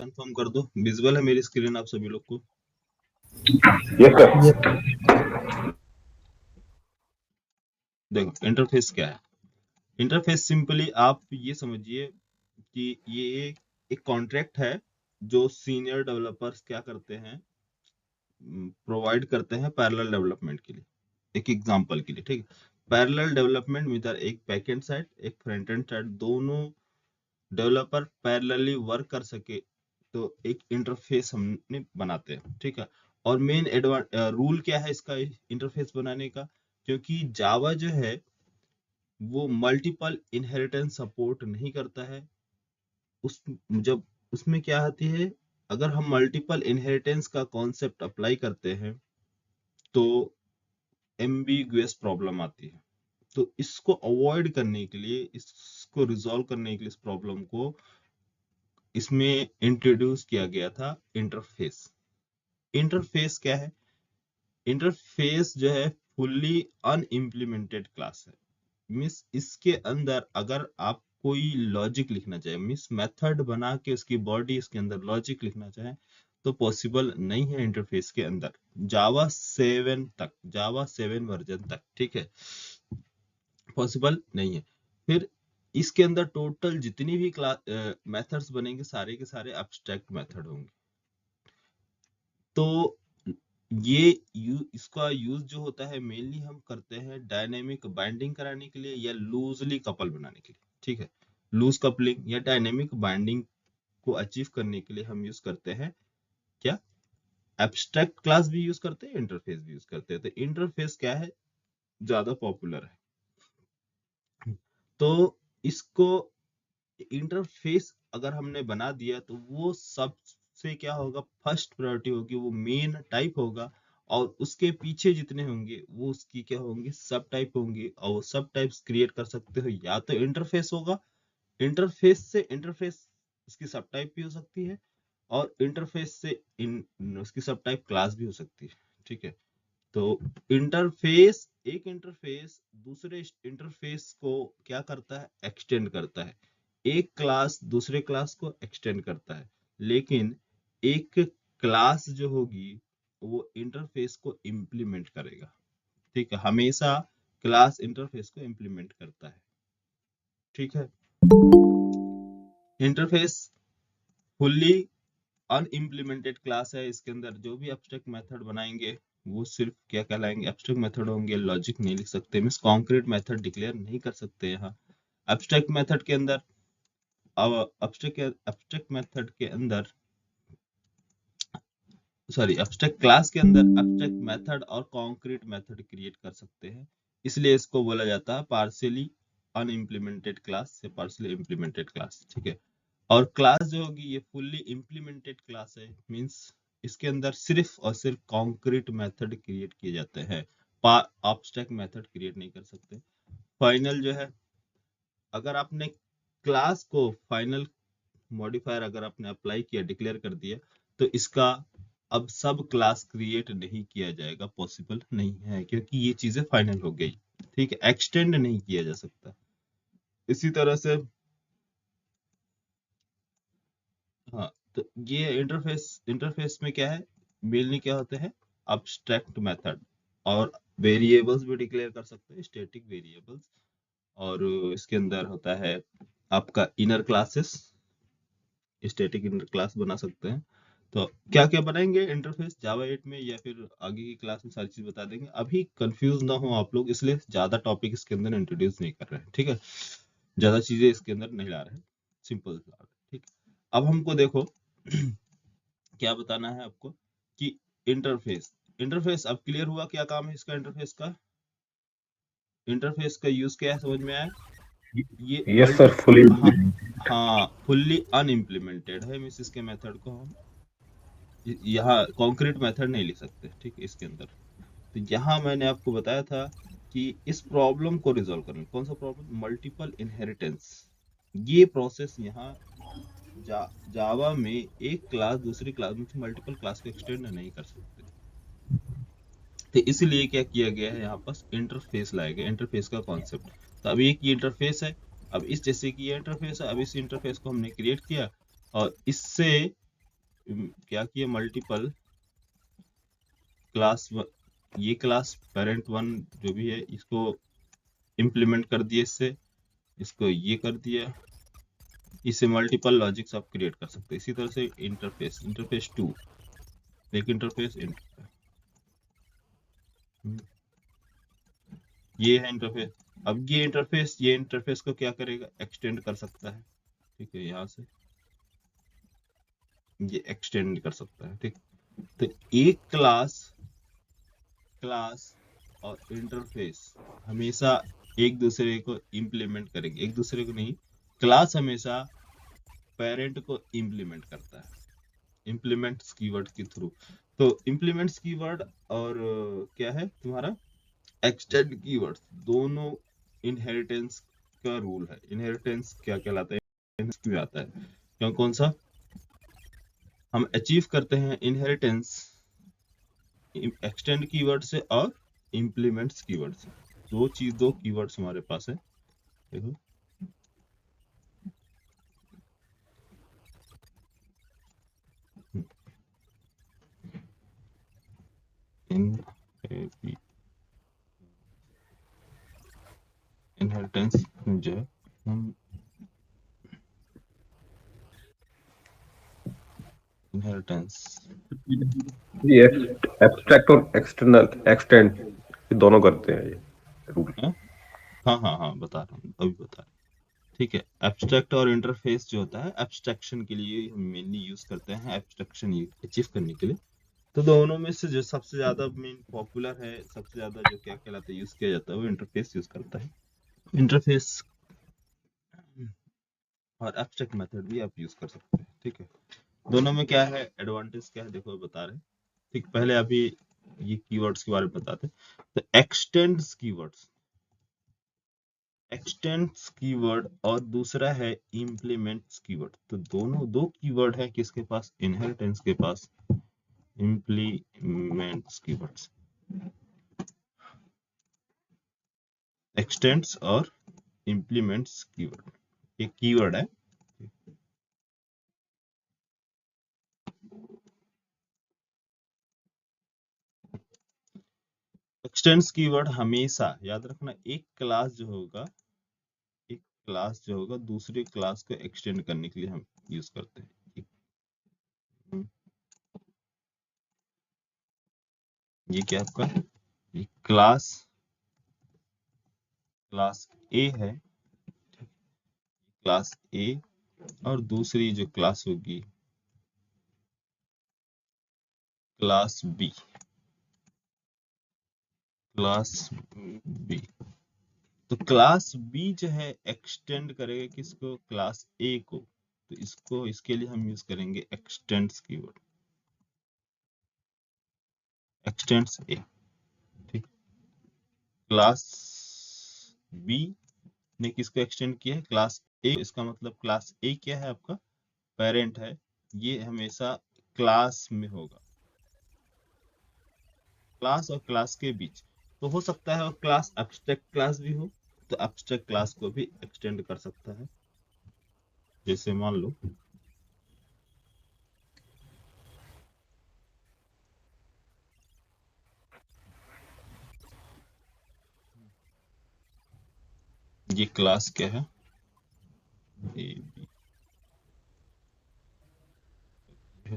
Confirm कर दो, visual है मेरी स्क्रीन आप सभी लोग को? Yes sir. देखो इंटरफेस क्या है। इंटरफेस सिंपली आप ये समझिए कि ये एक कॉन्ट्रैक्ट है जो सीनियर डेवलपर्स क्या करते हैं, प्रोवाइड करते हैं पैरेलल डेवलपमेंट के लिए। एक एग्जांपल के लिए, ठीक है, पैरेलल डेवलपमेंट में इधर एक बैकएंड साइड एक फ्रंट एंड साइड दोनों डेवलपर पैरेलली वर्क कर सके तो एक इंटरफेस हमने बनाते हैं, ठीक है। और मेन रूल क्या है इसका इंटरफेस बनाने का, क्योंकि जावा जो है वो मल्टीपल इनहेरिटेंस सपोर्ट नहीं करता है। उस जब उसमें क्या आती है, अगर हम मल्टीपल इनहेरिटेंस का कॉन्सेप्ट अप्लाई करते हैं तो एम्बिगुअस प्रॉब्लम आती है। तो इसको अवॉइड करने के लिए, इसको रिजॉल्व करने के लिए, इस प्रॉब्लम को इसमें इंट्रोड्यूस किया गया था इंटरफेस। इंटरफेस क्या है? इंटरफेस जो है फुल्ली अनइम्प्लीमेंटेड क्लास है। मिस इसके अंदर अगर आप कोई लॉजिक लिखना चाहे, मिस मेथड बना के उसकी बॉडी इसके अंदर लॉजिक लिखना चाहे तो पॉसिबल नहीं है इंटरफेस के अंदर, जावा 7 तक, जावा 7 वर्जन तक, ठीक है, पॉसिबल नहीं है। फिर इसके अंदर टोटल जितनी भी क्लास मेथड्स बनेंगे सारे के सारे एब्स्ट्रैक्ट मेथड होंगे। तो ये इसका यूज जो होता है मेनली हम करते हैं डायनेमिक बाइंडिंग कराने के लिए या लूजली कपल बनाने के लिए, ठीक है। लूज कपलिंग या डायनेमिक बाइंडिंग को अचीव करने के लिए हम यूज करते हैं क्या, एब्स्ट्रैक्ट क्लास भी यूज करते हैं, इंटरफेस भी यूज करते हैं। तो इंटरफेस क्या है, ज्यादा पॉपुलर है। तो इसको इंटरफेस अगर हमने बना दिया तो वो सबसे क्या होगा, फर्स्ट प्रायोरिटी होगी, वो मेन टाइप होगा। और उसके पीछे जितने होंगे वो उसकी क्या होंगे, सब टाइप होंगे। और वो सब टाइप्स क्रिएट कर सकते हो, या तो इंटरफेस होगा, इंटरफेस से इंटरफेस उसकी सब टाइप भी हो सकती है, और इंटरफेस से इन उसकी सब टाइप क्लास भी हो सकती है, ठीक है। तो इंटरफेस, एक इंटरफेस दूसरे इंटरफेस को क्या करता है, एक्सटेंड करता है। एक क्लास दूसरे क्लास को एक्सटेंड करता है, लेकिन एक क्लास जो होगी वो इंटरफेस को इम्प्लीमेंट करेगा, ठीक है। हमेशा क्लास इंटरफेस को इम्प्लीमेंट करता है, ठीक है। इंटरफेस फुल्ली अनइम्प्लीमेंटेड क्लास है। इसके अंदर जो भी एब्स्ट्रैक्ट मेथड बनाएंगे वो सिर्फ क्या कहलाएंगे, एब्स्ट्रैक्ट मेथड होंगे, लॉजिक नहीं लिख सकते, मींस कॉन्क्रीट मेथड डिक्लेयर नहीं कर सकते यहाँ एब्स्ट्रैक्ट मेथड के अंदर। अब एब्स्ट्रैक्ट मेथड के अंदर, सॉरी, एब्स्ट्रैक्ट क्लास के अंदर एब्स्ट्रैक्ट मेथड और कॉन्क्रीट मेथड क्रिएट कर सकते हैं। इसलिए इसको बोला जाता है पार्शियली अनइम्प्लीमेंटेड क्लास या पार्शियली इम्प्लीमेंटेड क्लास, ठीक है। और क्लास जो होगी ये फुल्ली इम्प्लीमेंटेड क्लास है, मींस इसके अंदर सिर्फ और सिर्फ कॉन्क्रीट मेथड क्रिएट किए जाते हैं, एब्स्ट्रैक्ट मेथड क्रिएट नहीं कर सकते। फाइनल जो है, अगर आपने क्लास को फाइनल मॉडिफायर अगर आपने अप्लाई किया, डिक्लेयर कर दिया, तो इसका अब सब क्लास क्रिएट नहीं किया जाएगा, पॉसिबल नहीं है, क्योंकि ये चीजें फाइनल हो गई, ठीक है, एक्सटेंड नहीं किया जा सकता। इसी तरह से हाँ, तो ये इंटरफेस में क्या है, मेनली क्या होते हैं, अब्स्ट्रैक्ट मेथड, और वेरिएबल्स भी डिक्लेयर कर सकते हैं, स्टैटिक वेरिएबल्स। और इसके अंदर होता है आपका inner classes, static inner class बना सकते हैं। तो क्या क्या बनाएंगे इंटरफेस जावा 8 में, या फिर आगे की क्लास में सारी चीज बता देंगे। अभी कंफ्यूज ना हो आप लोग, इसलिए ज्यादा टॉपिक इसके अंदर इंट्रोड्यूस नहीं कर रहे हैं, ठीक है, ज्यादा चीजें इसके अंदर नहीं ला रहे हैं, सिंपल ला रहे हैं, ठीक। अब हमको देखो क्या बताना है आपको कि इंटरफेस, इंटरफेस अब क्लियर हुआ क्या काम है इसका, इंटरफेस का, इंटरफेस का यूज क्या है, समझ में आया? ये यस सर, फुली। हाँ, हाँ फुल्ली अनइम्प्लीमेंटेड है, मिस इसके मेथड को हम यहाँ कॉन्क्रीट मेथड नहीं लिख सकते, ठीक है, इसके अंदर। तो यहाँ मैंने आपको बताया था कि इस प्रॉब्लम को रिजॉल्व करना, कौन सा प्रॉब्लम, मल्टीपल इनहेरिटेंस, ये प्रोसेस यहाँ जावा में एक क्लास दूसरी क्लास में मल्टीपल क्लास को एक्सटेंड नहीं कर सकते। तो इसलिए क्या किया गया है, यहाँ पर इंटरफेस लाया गया, इंटरफेस का कॉन्सेप्ट। तो अब एक ये इंटरफेस है, अब इस जैसे कि ये इंटरफेस है, अब इस इंटरफेस को हमने क्रिएट किया और इससे क्या किया, मल्टीपल क्लास, ये क्लास पेरेंट वन जो भी है इसको इम्प्लीमेंट कर दिए, इसको ये कर दिया, इससे मल्टीपल लॉजिक्स आप क्रिएट कर सकते हैं। इसी तरह से इंटरफेस टू, एक इंटरफेस ये है इंटरफेस। अब ये इंटरफेस को क्या करेगा, एक्सटेंड कर सकता है, ठीक है, यहाँ से ये एक्सटेंड कर सकता है, ठीक। तो एक क्लास और इंटरफेस हमेशा एक दूसरे को इम्प्लीमेंट करेंगे, एक दूसरे को नहीं, क्लास हमेशा पेरेंट को इम्प्लीमेंट करता है, इम्प्लीमेंट्स कीवर्ड के थ्रू। तो इम्प्लीमेंट्स कीवर्ड और क्या है तुम्हारा एक्सटेंड कीवर्ड्स, दोनों इनहेरिटेंस का रूल है। इनहेरिटेंस क्या कहलाता है, क्यों आता है, क्यों, कौन सा, हम अचीव करते हैं इनहेरिटेंस एक्सटेंड कीवर्ड से और इम्प्लीमेंट्स कीवर्ड से। दो कीवर्ड्स हमारे पास है, देखो। इनहेरिटेंस जो है हम इनहेरिटेंस, ये एब्स्ट्रैक्ट और एक्सटर्नल एक्सटेंड दोनों करते हैं ये रूल। हाँ हाँ हाँ, बता रहा हूँ, अभी बता रहा हूँ, ठीक है। एब्स्ट्रैक्ट और इंटरफेस जो होता है एब्स्ट्रैक्शन के लिए हम मेनली यूज करते हैं, एब्स्ट्रैक्शन अचीव करने के लिए। तो दोनों में से जो सबसे ज्यादा मेन पॉपुलर है, सबसे ज्यादा जो क्या कहलाता है यूज किया जाता है, वो इंटरफेस यूज करता है। इंटरफेस और एब्स्ट्रैक्ट मेथड भी आप यूज कर सकते हैं, ठीक है। दोनों में क्या है एडवांटेज, क्या है देखो बता रहे हैं, ठीक। पहले अभी ये कीवर्ड्स के बारे में बताते हैं। तो एक्सटेंड्स कीवर्ड और दूसरा है इम्प्लीमेंट्स कीवर्ड। तो दोनों दो कीवर्ड है किसके पास, इनहेरिटेंस के पास, इम्प्लीमेंट्स कीवर्ड्स, एक्सटेंड्स और इम्प्लीमेंट्स कीवर्ड, एक कीवर्ड है। एक्सटेंड्स कीवर्ड हमेशा याद रखना, एक क्लास जो होगा दूसरे क्लास को एक्सटेंड करने के लिए हम यूज करते हैं। ये क्या आपका, ये क्लास ए है, क्लास ए, और दूसरी जो क्लास होगी क्लास बी, तो क्लास बी जो है एक्सटेंड करेगा किसको, क्लास ए को। तो इसके लिए हम यूज करेंगे एक्सटेंड्स कीवर्ड, एक्सटेंड्स ए, ठीक। क्लास बी ने किसको एक्सटेंड किया है, क्लास ए। इसका मतलब क्लास ए क्या है आपका, पेरेंट है, ये हमेशा क्लास में होगा, क्लास और क्लास के बीच। तो हो सकता है और क्लास एब्स्ट्रैक्ट क्लास भी हो, तो एब्स्ट्रैक्ट क्लास को भी एक्सटेंड कर सकता है। जैसे मान लो ये क्लास क्या है, ए बी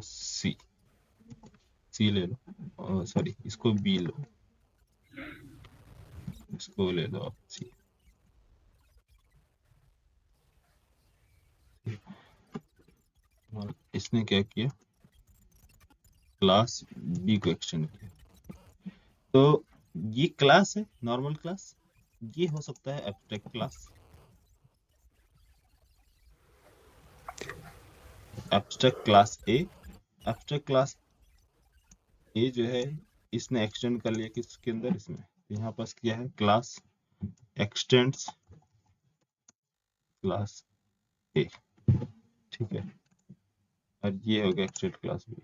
सी, सी ले लो, सॉरी इसको बी लो, इसको ले लो आप सी। और इसने क्या किया, क्लास बी को एक्सटेंड किया। तो ये क्लास है, नॉर्मल क्लास, ये हो सकता है एब्स्ट्रैक्ट क्लास। एब्स्ट्रैक्ट क्लास ए, एब्स्ट्रैक्ट क्लास ए जो है इसने एक्सटेंड कर लिया किसके अंदर, इसमें। यहाँ पास क्या है, क्लास एक्सटेंड्स क्लास ए, ठीक है। और ये हो गया एक्सटेंड क्लास बी।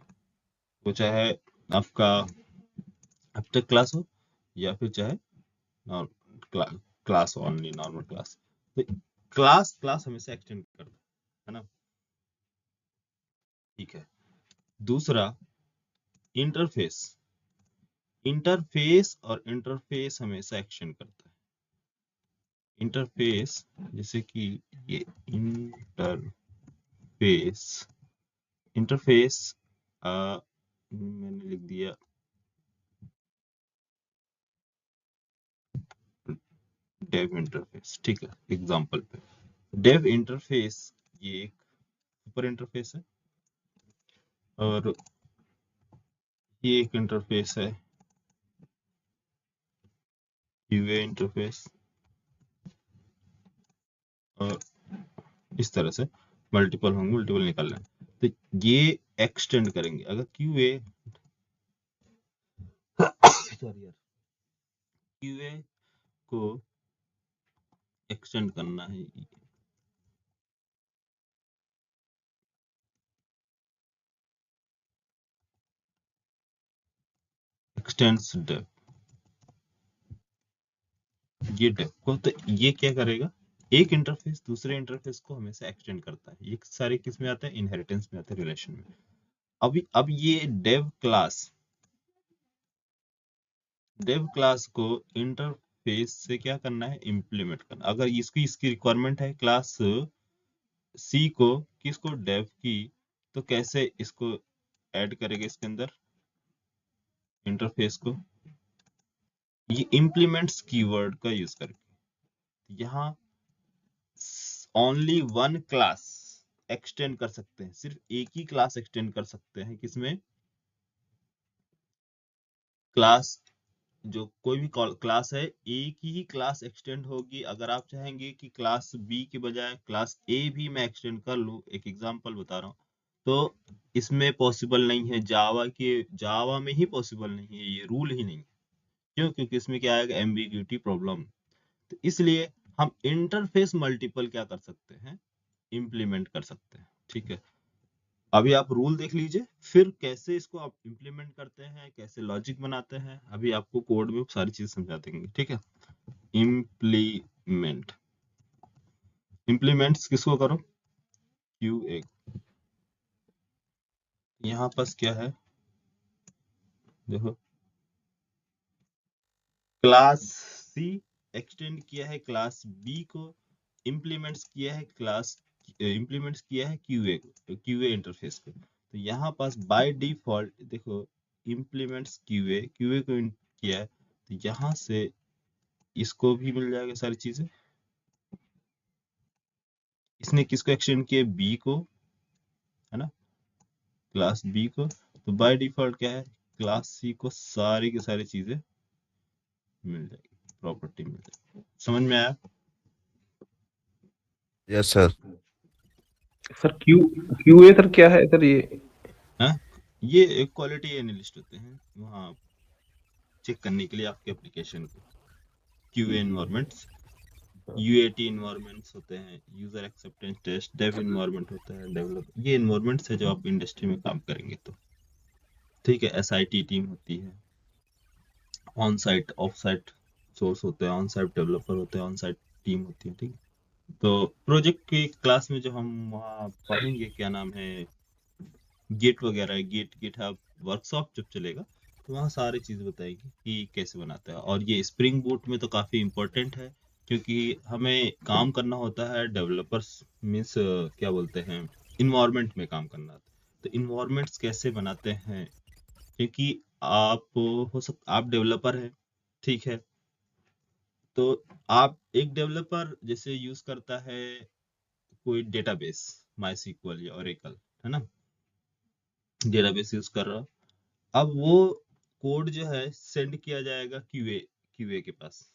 वो चाहे आपका एब्स्ट्रैक्ट क्लास हो या फिर चाहे क्लास ओनली नॉर्मल क्लास, तो क्लास हमेशा एक्सटेंड करता है ना, ठीक है। दूसरा इंटरफेस, इंटरफेस और इंटरफेस हमेशा एक्शन करता है। इंटरफेस जैसे कि ये इंटरफेस, इंटरफेस मैंने लिख दिया डेव इंटरफेस, ठीक है, एग्जांपल पे डेव इंटरफेस, ये एक सुपर इंटरफेस है और ये एक इंटरफेस है यूए इंटरफेस, और इस तरह से मल्टीपल होंगे, मल्टीपल निकालना है तो ये एक्सटेंड करेंगे। अगर क्यूए सॉरी यार, क्यूए को एक्सटेंड करना है, एक्सटेंड्स डेव, ये डेव को, तो ये क्या करेगा, एक इंटरफेस दूसरे इंटरफेस को हमेशा एक्सटेंड करता है। ये सारे किस में आते हैं, इनहेरिटेंस में आते हैं, रिलेशन में। अब ये डेव क्लास को इंटरफेस से क्या करना है, इम्प्लीमेंट करना। अगर इसकी रिक्वायरमेंट है क्लास सी को, किसको, डेव की, तो कैसे इसको ऐड करेंगे इसके अंदर इंटरफेस को, ये इम्प्लीमेंट्स कीवर्ड का यूज करके। यहाँ ओनली वन क्लास एक्सटेंड कर सकते हैं, सिर्फ एक ही क्लास एक्सटेंड कर सकते हैं, किसमें, क्लास, जो कोई भी क्लास है एक ही क्लास एक्सटेंड होगी। अगर आप चाहेंगे कि क्लास बी के बजाय क्लास ए भी मैं एक्सटेंड कर लूं, एक एग्जांपल बता रहा हूं, तो इसमें पॉसिबल नहीं है, जावा में ही पॉसिबल नहीं है, ये रूल ही नहीं है। क्यों, क्योंकि इसमें क्या आएगा, एम्बिग्यूटी प्रॉब्लम। तो इसलिए हम इंटरफेस मल्टीपल क्या कर सकते हैं, इम्प्लीमेंट कर सकते हैं, ठीक है। अभी आप रूल देख लीजिए, फिर कैसे इसको आप इम्प्लीमेंट करते हैं, कैसे लॉजिक बनाते हैं, अभी आपको कोड में सारी चीज समझा देंगे, ठीक है। इम्प्लीमेंट, इम्प्लीमेंट्स किसको करो, क्यू एक, यहाँ पास क्या है, देखो, क्लास सी एक्सटेंड किया है क्लास बी को, इम्प्लीमेंट्स किया है क्यूए को, क्यूए इंटरफेस को। तो यहाँ पास बाय डिफॉल्ट देखो, इम्प्लीमेंट्स क्यूए को किया है, तो यहाँ से इसको भी मिल जाएगा सारी चीजें। इसने किसको एक्सटेंड किया, बी को, है ना, क्लास बी को, तो बाय डिफॉल्ट क्या है, क्लास सी को सारी की सारी चीजें मिल जाएगी, प्रॉपर्टी मिल जाएगी। समझ में आया। Yes sir. Sir QA sir क्या है सर ये? हाँ, ये एक क्वालिटी एनालिस्ट होते हैं, वहाँ चेक करने के लिए आपके एप्लीकेशन को, क्यूए एनवायरनमेंट्स, यूएटी एनवायरनमेंट्स होते हैं, user acceptance test, dev environment होता है, डेवलप, ये एनवायरनमेंट्स है जो आप इंडस्ट्री में काम करेंगे तो, ठीक है। एसआईटी टीम होती है, on site of site source होते हैं, ऑन साइट डेवलपर होते हैं, ऑन साइट टीम होती है, ठीक। तो प्रोजेक्ट की क्लास में जो हम वहाँ पढ़ेंगे, क्या नाम है, गेट वगैरह, गेट हब वर्कशॉप जब चलेगा, तो वहाँ सारी चीज़ बताएगी कि कैसे बनाता है। और ये स्प्रिंग बूट में तो काफ़ी इम्पोर्टेंट है, क्योंकि हमें काम करना होता है, डेवलपर्स मीन्स क्या बोलते हैं, इन्वायरमेंट में काम करना होता है। तो इन्वायरमेंट्स कैसे बनाते हैं, क्योंकि आप डेवलपर हैं, ठीक है, तो आप एक डेवलपर जैसे यूज करता है कोई डेटाबेस, माई सीक्वल या ओरेकल, है ना, डेटाबेस यूज कर रहा, अब वो कोड जो है सेंड किया जाएगा क्यूए के पास,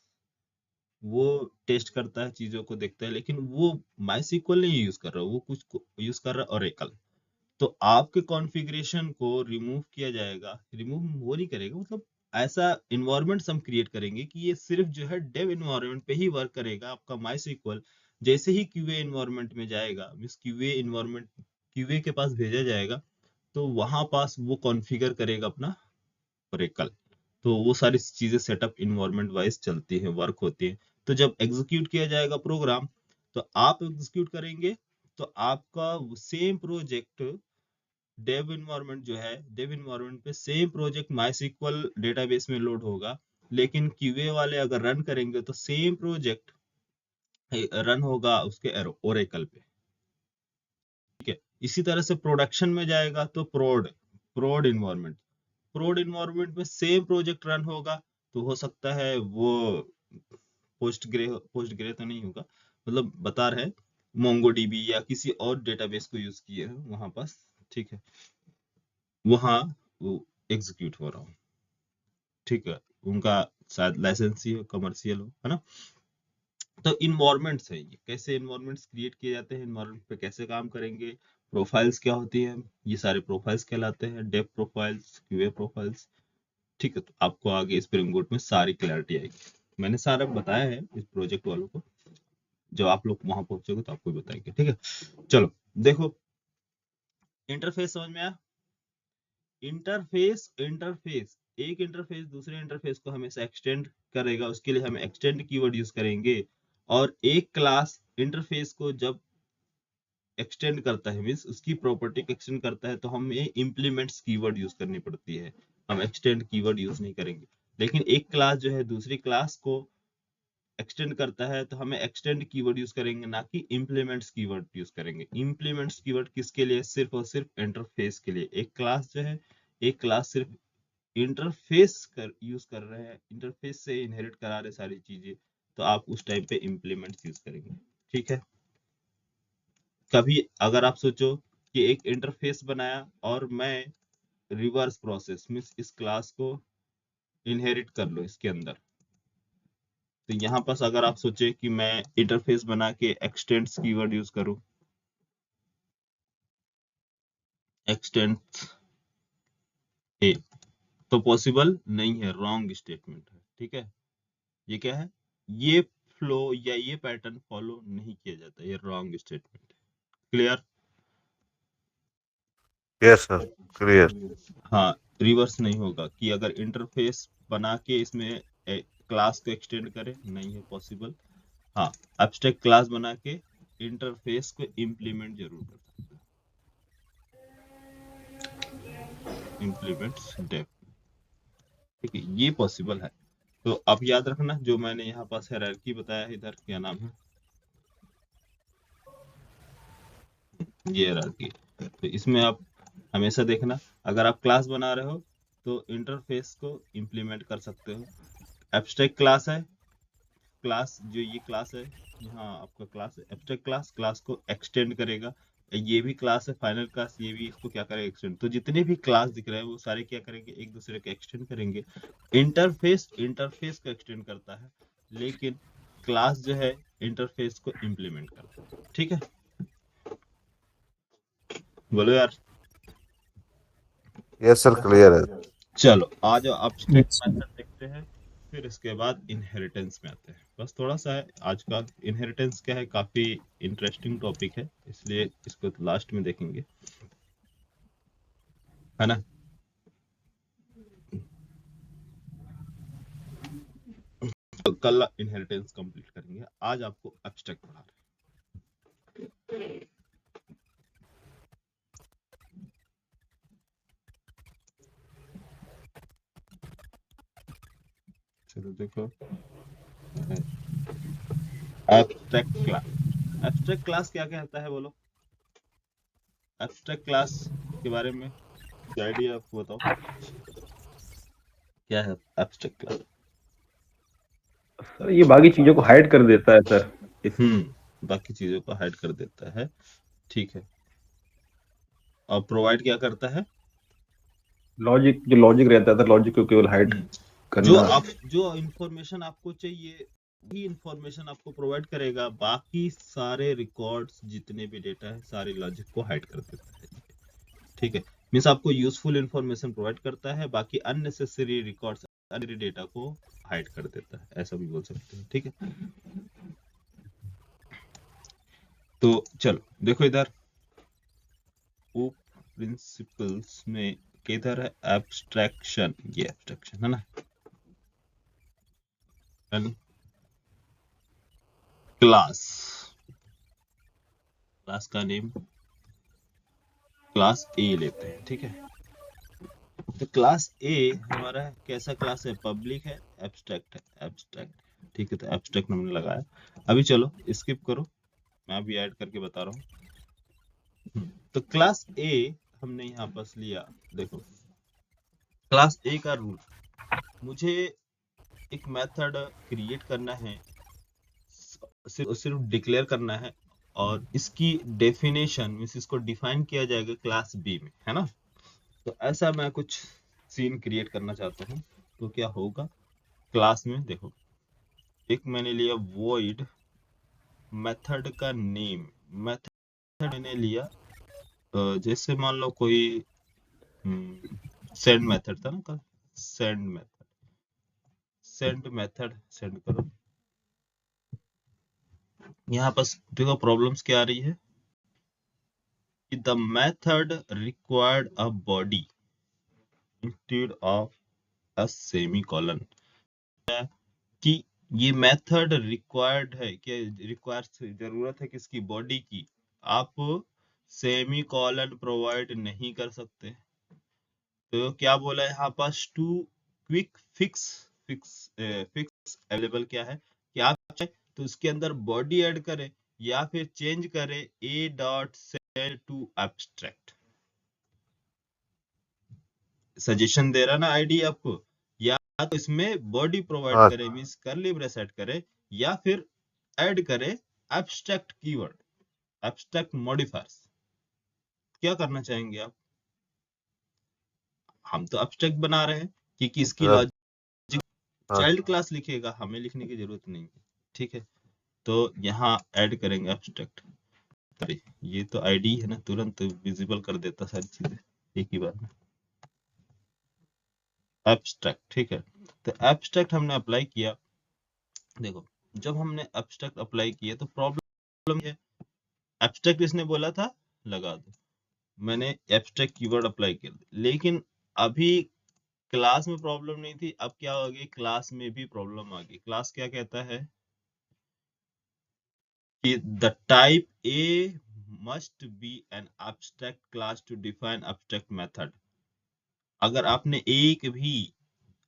वो टेस्ट करता है, चीजों को देखता है, लेकिन वो माई सीक्वल नहीं यूज कर रहा, वो कुछ यूज कर रहा है ओरेकल। तो आपके कॉन्फ़िगरेशन को रिमूव किया जाएगा, रिमूव वो नहीं करेगा, मतलब ऐसा इन्वायरमेंट हम क्रिएट करेंगे कि ये सिर्फ जो है डेव इन्वायरमेंट पे ही वर्क करेगा। आपका माई सीक्वल जैसे ही क्यूए इन्वायरमेंट में जाएगा, मीन्स क्यूए इन्वायरमेंट क्यूए के पास भेजा जाएगा, तो वहां पास वो कॉन्फ़िगर करेगा अपना ओरेकल। तो वो सारी चीजें सेटअप इन्वायरमेंट वाइज चलती है, वर्क होती है। तो जब एग्जीक्यूट किया जाएगा प्रोग्राम, तो आप एग्जीक्यूट करेंगे, तो आपका सेम प्रोजेक्ट डेव इन्वायरमेंट जो है, डेव इन्वायरमेंट पे सेम प्रोजेक्ट माइस्क्ल डेटाबेस में लोड होगा, लेकिन क्यूए वाले अगर रन करेंगे तो सेम प्रोजेक्ट रन होगा उसके ओरेकल पे। ठीक है, इसी तरह से प्रोडक्शन में जाएगा तो प्रोड इन्वायरमेंट, प्रोड इन्वायरमेंट में सेम प्रोजेक्ट रन होगा, तो हो सकता है वो पोस्ट ग्रे तो नहीं होगा, मतलब बता रहे मोंगोडीबी या किसी और डेटाबेस को यूज किए हो वहां पास। ठीक है, वहां वो एग्जीक्यूट हो रहा हो। ठीक है, उनका शायद लाइसेंस ही हो, कमर्शियल हो, है ना। तो इन्वायरमेंट्स है, ये कैसे इन्वायरमेंट्स क्रिएट किए जाते हैं, इन्वायरमेंट पे कैसे काम करेंगे, प्रोफाइल्स क्या होती हैं, ये सारे प्रोफाइल्स कहलाते हैं, डेव प्रोफाइल्स, क्यूए प्रोफाइल्स। ठीक है, तो आपको आगे स्प्रिंग बोट में सारी क्लैरिटी आएगी। मैंने सारा बताया है इस प्रोजेक्ट वालों को, जब आप लोग वहां पहुंचोगे तो आपको बताएंगे। ठीक है, चलो देखो, इंटरफेस समझ में आया। इंटरफेस एक इंटरफेस दूसरे इंटरफेस को हमेशा एक्सटेंड करेगा, उसके लिए हम एक्सटेंड कीवर्ड यूज करेंगे। और एक क्लास इंटरफेस को जब एक्सटेंड करता है, मीन्स उसकी प्रॉपर्टी को एक्सटेंड करता है, तो हमें इम्प्लीमेंट्स कीवर्ड यूज करनी पड़ती है, हम एक्सटेंड कीवर्ड यूज नहीं करेंगे। लेकिन एक क्लास जो है दूसरी क्लास को एक्सटेंड करता है, तो हमें एक्सटेंड कीवर्ड यूज करेंगे, ना कि इम्प्लीमेंट्स कीवर्ड यूज करेंगे। इम्प्लीमेंट्स कीवर्ड किसके लिए, सिर्फ और सिर्फ इंटरफेस के लिए। एक क्लास जो है, एक क्लास सिर्फ इंटरफेस यूज कर रहे हैं, इंटरफेस से इनहेरिट करा रहे सारी चीजें, तो आप उस टाइम पे इम्प्लीमेंट्स यूज करेंगे। ठीक है, कभी अगर आप सोचो कि एक इंटरफेस बनाया और मैं रिवर्स प्रोसेस मीन्स इस क्लास को इनहेरिट कर लो इसके अंदर, तो यहाँ पास अगर आप सोचे कि मैं इंटरफेस बना के एक्सटेंड्स कीवर्ड यूज करूं, एक्सटेंड्स ए, तो पॉसिबल नहीं है, रॉन्ग स्टेटमेंट है। ठीक है, ये क्या है, ये फ्लो या ये पैटर्न फॉलो नहीं किया जाता, ये wrong statement. Clear. Yes sir, clear. हाँ, रिवर्स नहीं होगा कि अगर इंटरफेस बना के इसमें क्लास को एक्सटेंड करे, नहीं है पॉसिबल। हाँ, एब्स्ट्रैक्ट क्लास बना के इंटरफेस को इम्प्लीमेंट जरूर कर सकते हैं, इम्प्लीमेंट्स डेव। ठीक है, ये पॉसिबल है। तो आप याद रखना जो मैंने यहाँ पास हायरार्की बताया है, इधर क्या नाम है, ये हायरार्की। तो इसमें आप हमेशा देखना, अगर आप क्लास बना रहे हो तो इंटरफेस को इम्प्लीमेंट कर सकते हो। एब्स्ट्रैक्ट क्लास है, क्लास जो ये क्लास है, यहाँ आपका क्लास है एब्स्ट्रैक्ट क्लास, क्लास को एक्सटेंड करेगा। ये भी क्लास है फाइनल क्लास, ये भी इसको क्या करेगा, एक्सटेंड। तो जितने भी क्लास दिख रहे हैं वो सारे क्या करेंगे, एक दूसरे को एक्सटेंड करेंगे। इंटरफेस इंटरफेस को एक्सटेंड करता है, लेकिन क्लास जो है इंटरफेस को इम्प्लीमेंट करता है। ठीक है, बोलो यार। यस सर, क्लियर है। चलो आ जाओ, एब्स्ट्रैक्ट Yes. मेथड देखते हैं, फिर इसके बाद इनहेरिटेंस में आते हैं। बस थोड़ा सा है आज का, इनहेरिटेंस क्या है, काफी इंटरेस्टिंग टॉपिक है, इसलिए इसको लास्ट में देखेंगे, है ना। तो कल इनहेरिटेंस कंप्लीट करेंगे, आज आपको एब्स्ट्रैक्ट पढ़ा रहे हैं। चलो देखो, एब्स्ट्रैक्ट क्लास, एब्स्ट्रैक्ट क्लास क्या कहता है बोलो, एब्स्ट्रैक्ट क्लास के बारे में क्या आइडिया आपको बताओ, क्या है एब्स्ट्रैक्ट क्लास। सर ये बाकी चीजों को हाइड कर देता है सर। इस बाकी चीजों को हाइड कर देता है। ठीक है, और प्रोवाइड क्या करता है, लॉजिक, जो लॉजिक रहता था, लॉजिक को केवल हाइड जो करना। आप जो इंफॉर्मेशन आपको चाहिए ही इंफॉर्मेशन आपको प्रोवाइड करेगा, बाकी सारे रिकॉर्ड्स जितने भी डेटा है सारे लॉजिक को हाइड कर देता है। ठीक है, मीन्स आपको यूजफुल इंफॉर्मेशन प्रोवाइड करता है, बाकी अननेसेसरी रिकॉर्ड्स अननेसेसरी डेटा को हाइड कर देता है, ऐसा भी बोल सकते हैं। ठीक है, तो चलो देखो इधर ओप प्रिंसिपल्स में किधर है एब्स्ट्रैक्शन, ये एब्स्ट्रैक्शन है ना, क्लास, क्लास का नेम क्लास ए लेते हैं, ठीक है। तो क्लास ए हमारा कैसा क्लास है? पब्लिक है, एब्स्ट्रैक्ट है, एब्स्ट्रैक्ट, ठीक है। तो एब्स्ट्रैक्ट हमने लगाया। अभी चलो स्किप करो, मैं अभी ऐड करके बता रहा हूँ। तो क्लास ए हमने यहाँ पास लिया। देखो क्लास ए का रूल, मुझे एक मेथड क्रिएट करना है, सिर्फ डिक्लेयर करना है, और इसकी डेफिनेशन मीन्स इसको डिफाइन किया जाएगा क्लास बी में, है ना। तो ऐसा मैं कुछ सीन क्रिएट करना चाहता हूँ। तो क्या होगा क्लास में? देखो एक मैंने लिया void मेथड का नेम। मेथड मैंने लिया जैसे मान लो कोई सेंड मेथड था ना कल, सेंड मेथड सेंड करो। यहाँ पर देखो प्रॉब्लम्स क्या आ रही है कि the method required a body instead of a semicolon. कि ये मेथड रिक्वायर्ड है, कि रिक्वायर जरूरत है किसकी? बॉडी की। आप सेमी कॉलन प्रोवाइड नहीं कर सकते। तो क्या बोला है यहाँ पास? To quick fix, fix available क्या है कि आप चाहे तो उसके अंदर बॉडी ऐड करें या फिर चेंज करें a dot send to abstract. Suggestion दे रहा ना आईडी आपको, या तो इसमें बॉडी प्रोवाइड हाँ करे मीन्स करली ब्रेस ऐड करे, या फिर ऐड करे एब्स्ट्रैक्ट कीवर्ड, एब्स्ट्रैक्ट मॉडिफायर्स। क्या करना चाहेंगे आप? हम तो एब्स्ट्रैक्ट बना रहे हैं क्योंकि इसकी हाँ लॉजिक हाँ चाइल्ड क्लास लिखेगा, हमें लिखने की जरूरत नहीं है, ठीक है। तो यहाँ ऐड करेंगे एब्स्ट्रैक्ट। अरे ये तो आईडी है ना, तुरंत विजिबल कर देता सारी चीजें एक ही बार में। एब्स्ट्रैक्ट, ठीक है। तो एब्स्ट्रैक्ट हमने अप्लाई किया। देखो जब हमने एब्स्ट्रैक्ट अप्लाई किया तो प्रॉब्लम है, एब्स्ट्रैक्ट इसने बोला था लगा दो, मैंने एब्स्ट्रैक्ट कीवर्ड अप्लाई किया, लेकिन अभी क्लास में प्रॉब्लम नहीं थी। अब क्या हो गई? क्लास में भी प्रॉब्लम आ गई। क्लास क्या कहता है कि the type A must be an abstract class to define abstract method. अगर आपने एक भी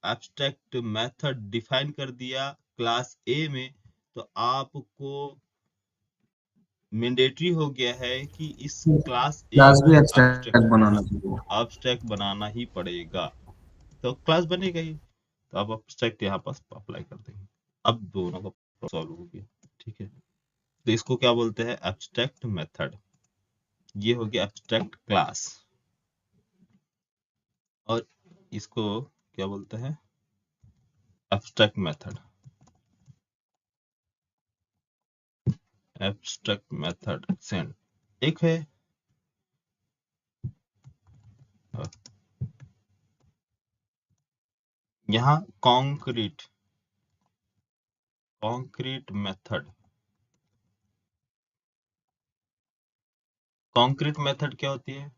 एब्स्ट्रैक्ट मेथड डिफाइन कर दिया क्लास ए में, तो आपको मैंडेटरी हो गया है कि इस क्लास ए क्लास को भी एब्स्ट्रैक्ट एब्स्ट्रैक्ट बनाना चाहिए। बनाना ही पड़ेगा। तो क्लास बनेगा ही, तो आप एब्स्ट्रैक्ट यहाँ पर अप्लाई कर देंगे। अब दोनों का सॉल्व हो गया, ठीक है। तो इसको क्या बोलते हैं? Abstract method. ये हो गया एब्स्ट्रैक्ट क्लास। और इसको क्या बोलते हैं? Abstract method. Abstract method send एक है। यहाँ कॉन्क्रीट मेथड। कॉन्क्रीट मेथड क्या होती है?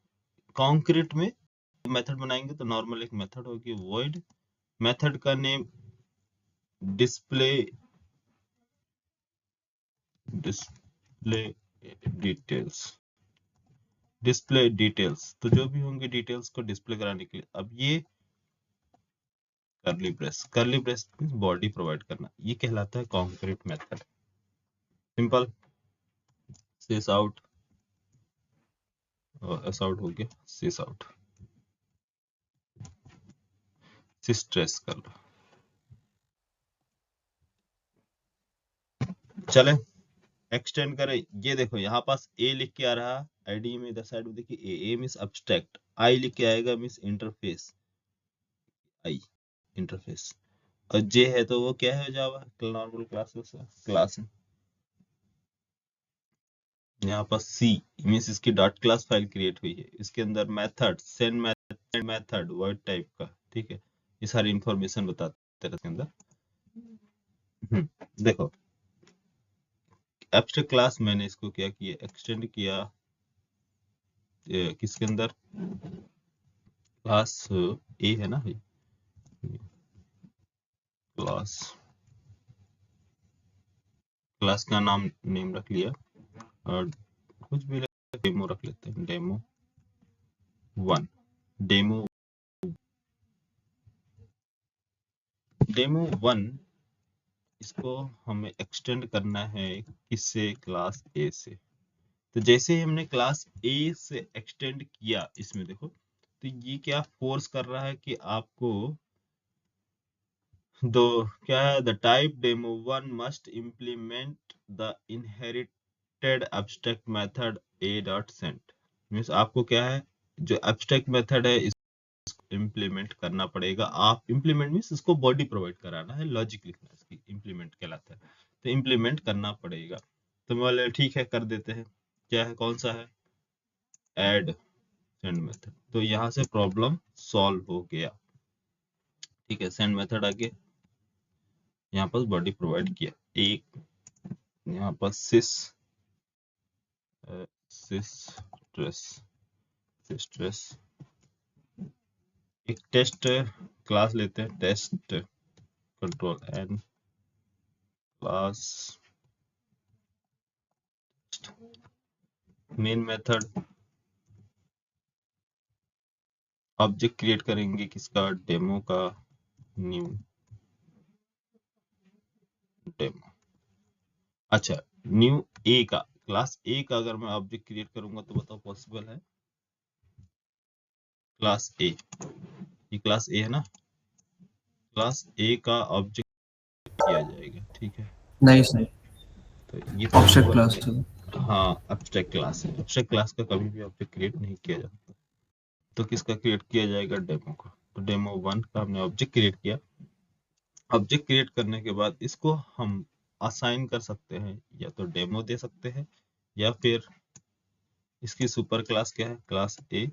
कॉन्क्रीट में मेथड बनाएंगे तो नॉर्मल एक मेथड होगी void, मेथड का name display details, display details. तो जो भी होंगे डिटेल्स को डिस्प्ले कराने के लिए। अब ये करली ब्रेस बॉडी प्रोवाइड करना, ये कहलाता है कॉन्क्रीट मेथड। सिंपल सिस आउट, एस आउट हो गया, सिस आउट, सिस ट्रेस कर लो। चले एक्सटेंड करें। ये देखो यहाँ पास ए लिख के आ रहा आईडी में, इधर साइड में देखिए ए मींस एब्स्ट्रैक्ट, आई लिख के आएगा मींस इंटरफेस, आई इंटरफेस, और जे है तो वो क्या है? जावा नॉर्मल क्लास में। यहाँ पर सी मींस इसकी डॉट क्लास फाइल क्रिएट हुई है, इसके अंदर method send method word type का, ठीक है। ये सारी इंफॉर्मेशन बताते हैं इसके अंदर। देखो एब्स्ट्रैक्ट क्लास मैंने इसको क्या किया? एक्सटेंड किया किसके अंदर? क्लास ए है ना, क्लास क्लास का नेम रख लिया, और कुछ भी डेमो रख लेते हैं, demo one demo demo one इसको हमें एक्सटेंड करना है किससे, क्लास ए से। तो जैसे ही हमने क्लास ए से एक्सटेंड किया, इसमें देखो तो ये क्या फोर्स कर रहा है कि आपको दो क्या है, the type demo one must implement the inherited abstract method A dot send. Means आपको क्या है, जो एब्स्ट्रैक्ट मेथड है इसको इम्प्लीमेंट करना पड़ेगा। आप इम्प्लीमेंट मीन्स इसको बॉडी प्रोवाइड कराना है, लॉजिक लिखना है, इसकी इम्प्लीमेंट कहलाता है। तो इम्प्लीमेंट करना पड़ेगा। तो बोले ठीक है, कर देते हैं। क्या है, कौन सा है, ऐड सेंड मेथड। तो यहाँ से प्रॉब्लम सॉल्व हो गया। ठीक है, सेंड मेथड आगे यहाँ पर बॉडी प्रोवाइड किया, एक यहाँ पर सिस एक टेस्ट क्लास लेते हैं, test control an class main method object create करेंगे किसका, डेमो का, न्यू डेमो। अच्छा, न्यू ए का, क्लास ए का अगर मैं ऑब्जेक्ट क्रिएट करूंगा तो बताओ पॉसिबल है, क्लास ए, ये क्लास ए है ना, क्लास ए का ऑब्जेक्ट किया जाएगा। ठीक है, नहीं सर, तो ये ऑब्जेक्ट पॉसिबल, क्लास है। हाँ एब्स्ट्रैक्ट क्लास है। एब्स्ट्रैक्ट क्लास का कभी भी ऑब्जेक्ट क्रिएट नहीं किया जाता। तो किसका क्रिएट किया जाएगा, डेमो का। तो डेमो वन का हमने ऑब्जेक्ट क्रिएट किया। ऑब्जेक्ट क्रिएट करने के बाद इसको हम असाइन कर सकते हैं, या तो डेमो दे सकते हैं, या फिर इसकी सुपर क्लास क्या है, क्लास ए।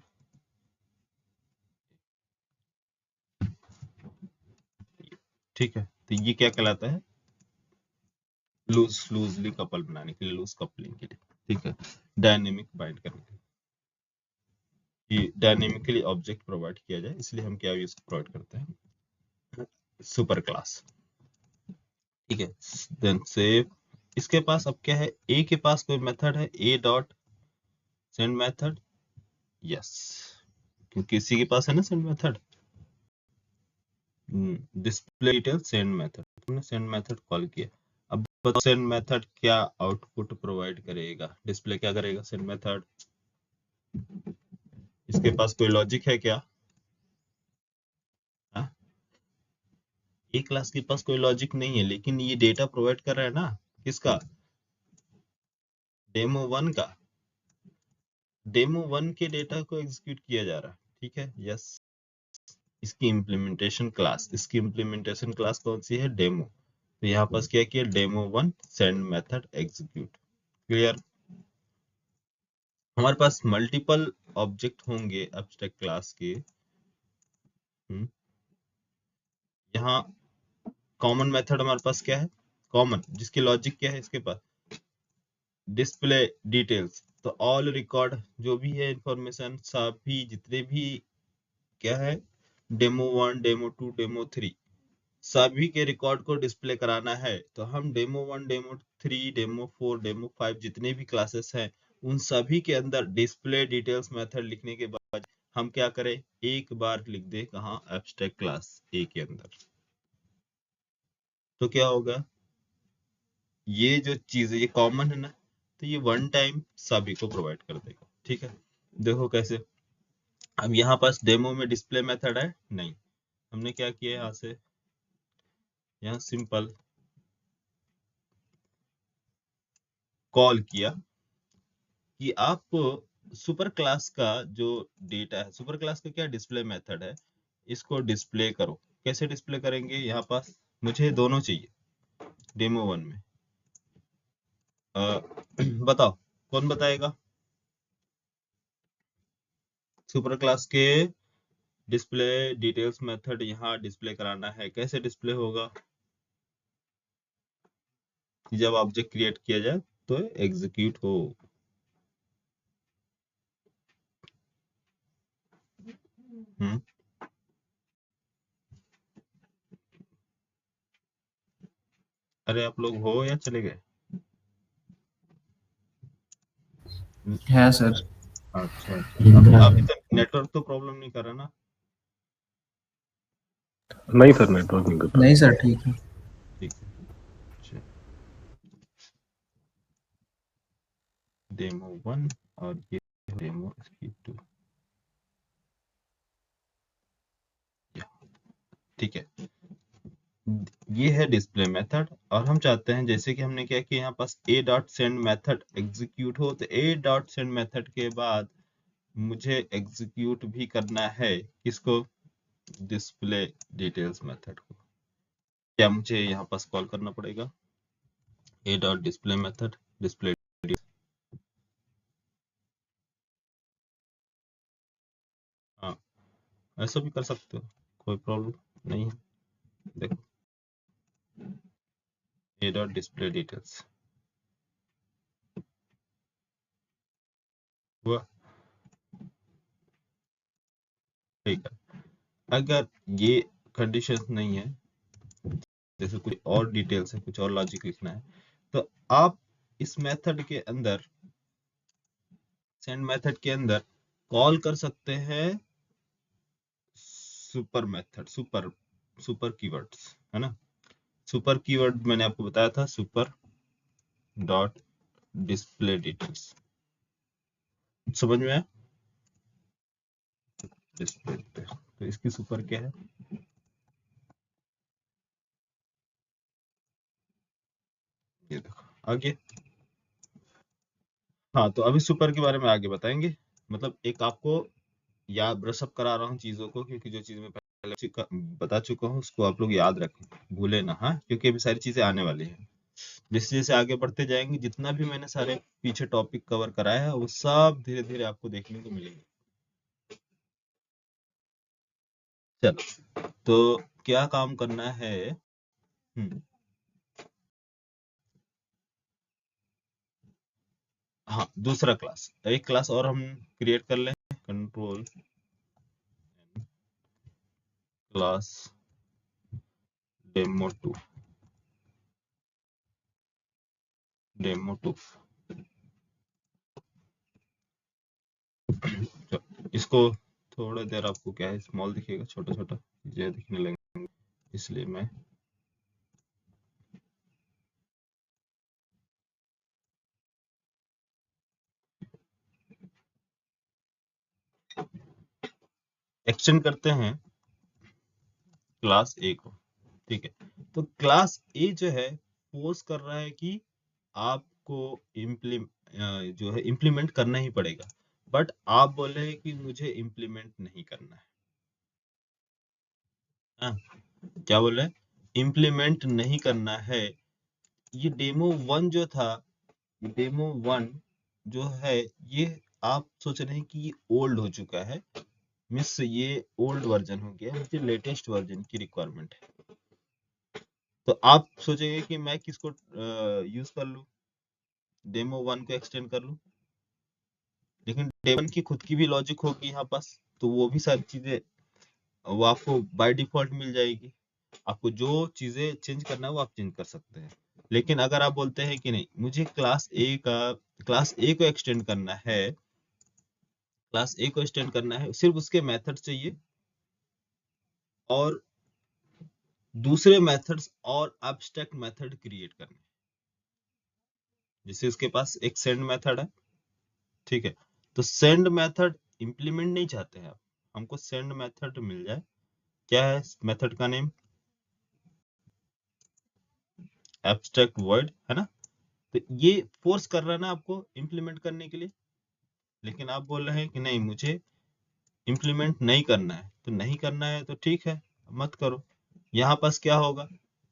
ठीक है, तो ये क्या कहलाता है, लूजली कपल बनाने के लिए, लूज कपलिंग के लिए। ठीक है, डायनेमिक बाइंड करने के लिए, ये डायनेमिकली ऑब्जेक्ट प्रोवाइड किया जाए, इसलिए हम क्या यूज प्रोवाइड करते हैं, सुपर क्लास। ठीक है, देन सेव। इसके पास अब क्या है, ए के पास कोई मेथड है, ए डॉट सेंड मेथड, यस, क्योंकि इसी के पास है ना send method, display detail send method, तुमने सेंड मेथड कॉल किया। अब बताओ सेंड मेथड क्या आउटपुट प्रोवाइड करेगा, डिस्प्ले क्या करेगा सेंड मेथड, इसके पास कोई लॉजिक है क्या, हाँ? ए क्लास के पास कोई लॉजिक नहीं है, लेकिन ये डेटा प्रोवाइड कर रहा है ना, किसका, डेमो वन का। डेमो वन के डेटा को एग्जीक्यूट किया जा रहा है। ठीक है, यस, इसकी इम्प्लीमेंटेशन क्लास कौन सी है, डेमो। तो यहाँ पास क्या किया, demo one send method execute. Clear. हमारे पास मल्टीपल ऑब्जेक्ट होंगे एब्स्ट्रैक्ट क्लास के। यहाँ कॉमन मेथड हमारे पास क्या है, कॉमन जिसकी लॉजिक क्या है, इसके पास डिस्प्ले डिटेल्स। तो ऑल रिकॉर्ड जो भी है इंफॉर्मेशन, सभी जितने भी क्या है, demo one demo two demo three, सभी के रिकॉर्ड को डिस्प्ले कराना है। तो हम demo one demo three demo four demo five जितने भी क्लासेस हैं, उन सभी के अंदर डिस्प्ले डिटेल्स मेथड लिखने के बाद हम क्या करें, एक बार लिख दे कहाँ, एब्स्ट्रैक्ट क्लास ए के अंदर। तो क्या होगा, ये जो चीज है ये कॉमन है ना, तो ये वन टाइम सभी को प्रोवाइड कर देगा। ठीक है, देखो कैसे। अब यहाँ पास डेमो में डिस्प्ले मेथड है नहीं, हमने क्या किया यहाँ से, यहाँ सिंपल कॉल किया कि आप सुपर क्लास का जो डेटा है, सुपर क्लास का क्या डिस्प्ले मेथड है, इसको डिस्प्ले करो। कैसे डिस्प्ले करेंगे, यहाँ पास मुझे दोनों चाहिए डेमो वन में। बताओ, कौन बताएगा, सुपर क्लास के डिस्प्ले डिटेल्स मेथड यहाँ डिस्प्ले कराना है, कैसे डिस्प्ले होगा, जब ऑब्जेक्ट क्रिएट किया जाए तो एग्जीक्यूट हो। हम्म, अरे आप लोग हो या चले गए, है सर। अच्छा अच्छा, अभी तक नेटवर्क तो प्रॉब्लम नहीं कर रहा ना? नहीं सर, नेटवर्क नहीं करता। नहीं सर, ठीक है। ठीक है। अच्छा, डेमो 1 और ये डेमो इसकी 2। ठीक है, ये है डिस्प्ले मेथड। और हम चाहते हैं, जैसे कि हमने क्या किया यहाँ पास a dot send method execute हो, तो a डॉट सेंड मेथड के बाद मुझे एग्जीक्यूट भी करना है किसको? डिस्प्ले डिटेल्स मेथड को। क्या मुझे यहाँ पास कॉल करना पड़ेगा? a dot display method display. हाँ, ऐसा भी कर सकते हो, कोई प्रॉब्लम नहीं है। देखो, a डॉट डिस्प्ले डिटेल्स हुआ। ठीक है, अगर ये कंडीशन नहीं है, जैसे कुछ और डिटेल्स है, कुछ और लॉजिक लिखना है, तो आप इस मेथड के अंदर, सेंड मेथड के अंदर कॉल कर सकते हैं सुपर मेथड, सुपर कीवर्ड्स, है ना? सुपर कीवर्ड मैंने आपको बताया था, सुपर डॉट डिस्प्ले डिटेल्स। समझ में आया? डिस्प्ले डिटेल्स, तो इसकी सुपर क्या है? ये देखो आगे। हाँ, तो अभी सुपर के बारे में आगे बताएंगे। मतलब एक आपको याद ब्रशअप करा रहा हूँ चीजों को, क्योंकि जो चीज मैं पहले बता चुका हूँ उसको आप लोग याद रखें, भूले ना। हाँ, क्योंकि अभी सारी चीजें आने वाली हैं। जैसे जैसे आगे बढ़ते जाएंगे, जितना भी मैंने सारे पीछे टॉपिक कवर कराया है वो सब धीरे धीरे आपको देखने को मिलेंगे। चलो, तो क्या काम करना है? हाँ, दूसरा क्लास, एक क्लास और हम क्रिएट कर लें। Control class demo 2, demo 2। इसको थोड़ा देर आपको क्या है, स्मॉल दिखेगा, छोटा छोटा चीजें दिखने लगेंगे, इसलिए मैं एक्सटेंड करते हैं क्लास ए को। ठीक है, तो क्लास ए जो है फोर्स कर रहा है कि आपको जो है इम्प्लीमेंट करना ही पड़ेगा, बट आप बोल रहे हैं कि मुझे इम्प्लीमेंट नहीं करना है। हाँ, क्या बोल रहे हैं? इम्प्लीमेंट नहीं करना है। ये डेमो 1 जो था, डेमो 1 जो है, ये आप सोच रहे हैं कि ये ओल्ड हो चुका है, मिस ये ओल्ड वर्जन हो गया, मुझे लेटेस्ट वर्जन की रिक्वायरमेंट है। तो आप सोचेंगे कि मैं किसको यूज कर लूं, डेमो 1 को एक्सटेंड कर लूं, लेकिन डेमो 1 की खुद की भी लॉजिक होगी यहाँ पास, तो वो भी सारी चीजें वो आपको बाय डिफॉल्ट मिल जाएगी। आपको जो चीजें चेंज करना है वो आप चेंज कर सकते हैं। लेकिन अगर आप बोलते हैं कि नहीं, मुझे क्लास ए को एक्सटेंड करना है, क्लास ए को एक्सटेंड करना है, सिर्फ उसके मेथड चाहिए और दूसरे मेथड्स और एब्स्ट्रैक्ट मेथड क्रिएट करने। जैसे उसके पास एक सेंड मेथड है, ठीक है, तो सेंड मेथड इंप्लीमेंट नहीं चाहते हैं आप, हमको सेंड मेथड मिल जाए। क्या है मेथड का नेम? एब्स्ट्रैक्ट वर्ड, है ना? तो ये फोर्स कर रहा है ना आपको इंप्लीमेंट करने के लिए, लेकिन आप बोल रहे हैं कि नहीं, मुझे इंप्लीमेंट नहीं करना है। तो नहीं करना है तो ठीक है, मत करो। यहाँ पास क्या होगा?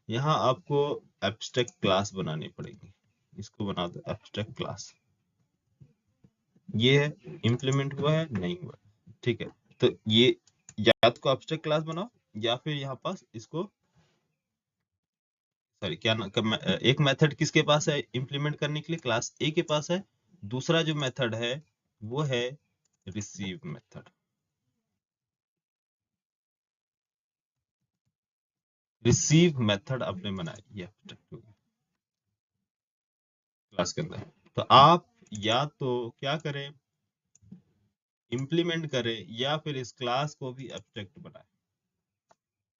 यहाँ आपको एब्स्ट्रैक्ट क्लास बनानी पड़ेगी। इसको बना दो एब्स्ट्रैक्ट क्लास। ये है, इम्प्लीमेंट हुआ है नहीं हुआ, ठीक है। तो ये या तो एब्स्ट्रैक्ट क्लास बनाओ, या फिर यहाँ पास इसको, सॉरी क्या ना, एक मेथड किसके पास है इम्प्लीमेंट करने के लिए? क्लास ए के पास है। दूसरा जो मेथड है वो है रिसीव मेथड। रिसीव मेथड आपने बनाया, ये एब्स्ट्रैक्ट हो गया क्लास के अंदर। तो आप या तो क्या करें, इम्प्लीमेंट करें या फिर इस क्लास को भी एब्स्ट्रैक्ट बनाए।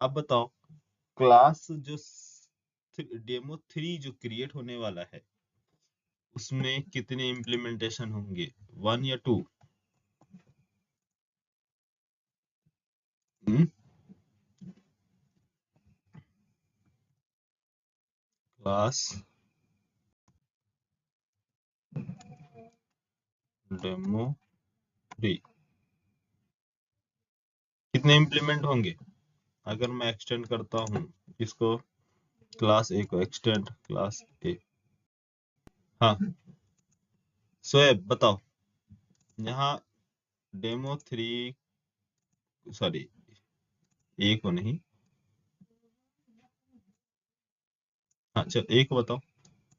अब बताओ, क्लास जो डेमो 3 जो क्रिएट होने वाला है उसमें कितने इम्प्लीमेंटेशन होंगे, 1 या 2? क्लास डेमो 3 कितने इम्प्लीमेंट होंगे अगर मैं एक्सटेंड करता हूँ इसको, क्लास ए को एक्सटेंड क्लास ए? हाँ सोएब बताओ, यहाँ डेमो 3, सॉरी ए को नहीं, हाँ चल ए को बताओ,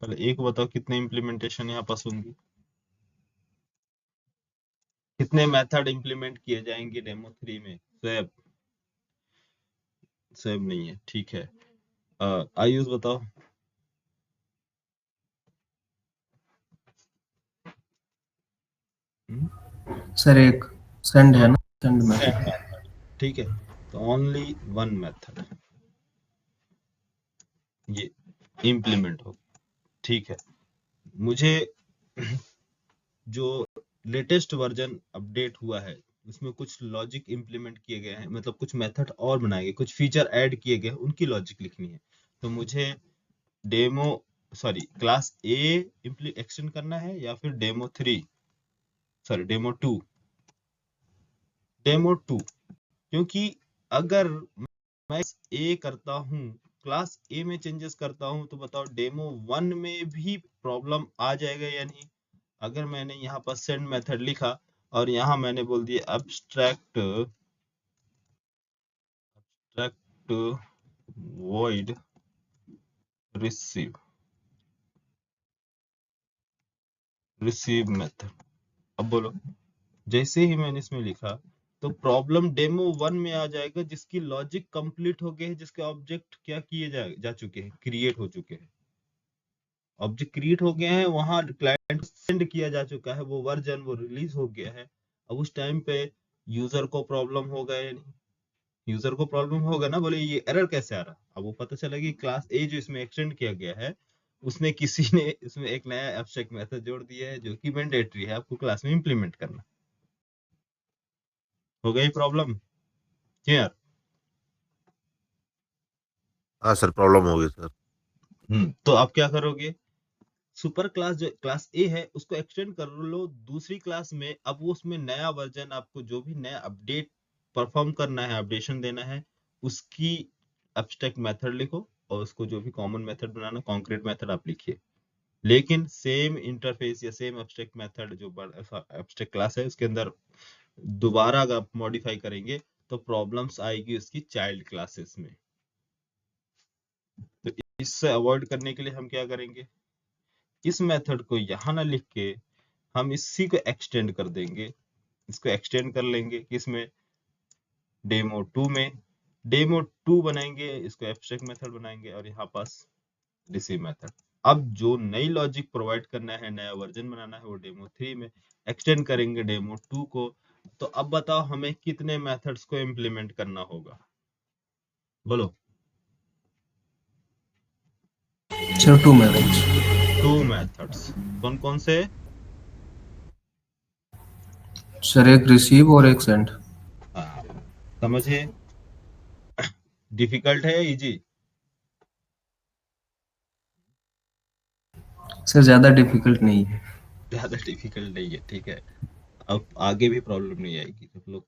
पहले ए को बताओ कितने इम्प्लीमेंटेशन यहाँ पास होंगी, कितने मेथड इम्प्लीमेंट किए जाएंगे डेमो 3 में? सोएब, सोएब नहीं है, ठीक है। आयुष बताओ। सर एक सेंड है हाँ, ना, सेंड सेंड मेथड। मेथड, ठीक है। तो ओनली वन मेथड ये इम्प्लीमेंट हो, ठीक है। मुझे जो लेटेस्ट वर्जन अपडेट हुआ है उसमें कुछ लॉजिक इंप्लीमेंट किए गए हैं, मतलब कुछ मेथड और बनाए गए, कुछ फीचर ऐड किए गए हैं, उनकी लॉजिक लिखनी है। तो मुझे डेमो सॉरी क्लास ए एक्सटेंड करना है या फिर डेमो 3, सॉरी डेमो टू, क्योंकि अगर मैं ए करता हूँ, क्लास ए में चेंजेस करता हूँ, तो बताओ डेमो 1 में भी प्रॉब्लम आ जाएगा या नहीं? अगर मैंने यहाँ पर सेंड मेथड लिखा और यहाँ मैंने बोल दिया abstract void receive मेथड, अब बोलो, जैसे ही मैंने इसमें लिखा तो प्रॉब्लम डेमो 1 में आ जाएगा, जिसकी लॉजिक कंप्लीट हो गई है, जिसके ऑब्जेक्ट क्या किए जा चुके हैं, क्रिएट हो चुके हैं, ऑब्जेक्ट क्रिएट हो गए हैं, वहां क्लाइंट सेंड किया जा चुका है, वो वर्जन वो रिलीज हो गया है। अब उस टाइम पे यूजर को प्रॉब्लम होगा या नहीं? यूजर को प्रॉब्लम होगा ना, बोले ये एरर कैसे आ रहा। अब वो पता चला कि क्लास ए जो इसमें एक्सटेंड किया गया है उसने किसी ने इसमें एक नया एब्स्ट्रैक्ट मेथड जोड़ दिया है जो कि मैंडेटरी है आपको क्लास में इंप्लीमेंट करना। हो गई प्रॉब्लम क्लियर? हाँ सर, प्रॉब्लम हो गई सर। तो आप क्या करोगे, सुपर क्लास जो क्लास ए है उसको एक्सटेंड कर लो दूसरी क्लास में। अब वो उसमें नया वर्जन आपको जो भी नया अपडेट परफॉर्म करना है, अपडेशन देना है, उसकी एब्स्ट्रैक्ट मेथड लिखो और उसको जो भी कॉमन मेथड बनाना, कॉन्क्रीट मेथड आप लिखिए। लेकिन सेम इंटरफेस या सेम एब्स्ट्रैक्ट मेथड जो एब्स्ट्रैक्ट क्लास है उसके अंदर दोबारा अगर आप मॉडिफाई करेंगे तो प्रॉब्लम्स आएगी उसकी चाइल्ड क्लासेस में। तो इससे अवॉइड करने के लिए हम क्या करेंगे, इस मेथड को यहाँ ना लिख के हम इसी को एक्सटेंड कर देंगे, इसको एक्सटेंड कर लेंगे किसमें, डेमो 2 में। डेमो 2 बनाएंगे, इसको एब्स्ट्रैक्ट मेथड बनाएंगे और यहाँ पास रिसीव मेथड। अब जो नई लॉजिक प्रोवाइड करना है, नया वर्जन बनाना है, वो डेमो 3 में एक्सटेंड करेंगे डेमो 2 को। तो अब बताओ हमें कितने मेथड्स को इम्प्लीमेंट करना होगा, बोलो। Sir 2 methods. 2 मेथड्स, कौन कौन से? सर एक रिसीव और एक सेंड। हाँ, समझे? डिफिकल्ट है इजी? सर ज्यादा डिफिकल्ट नहीं है। ज्यादा डिफिकल्ट नहीं है, ठीक है। अब आगे भी प्रॉब्लम नहीं आएगी सब लोग।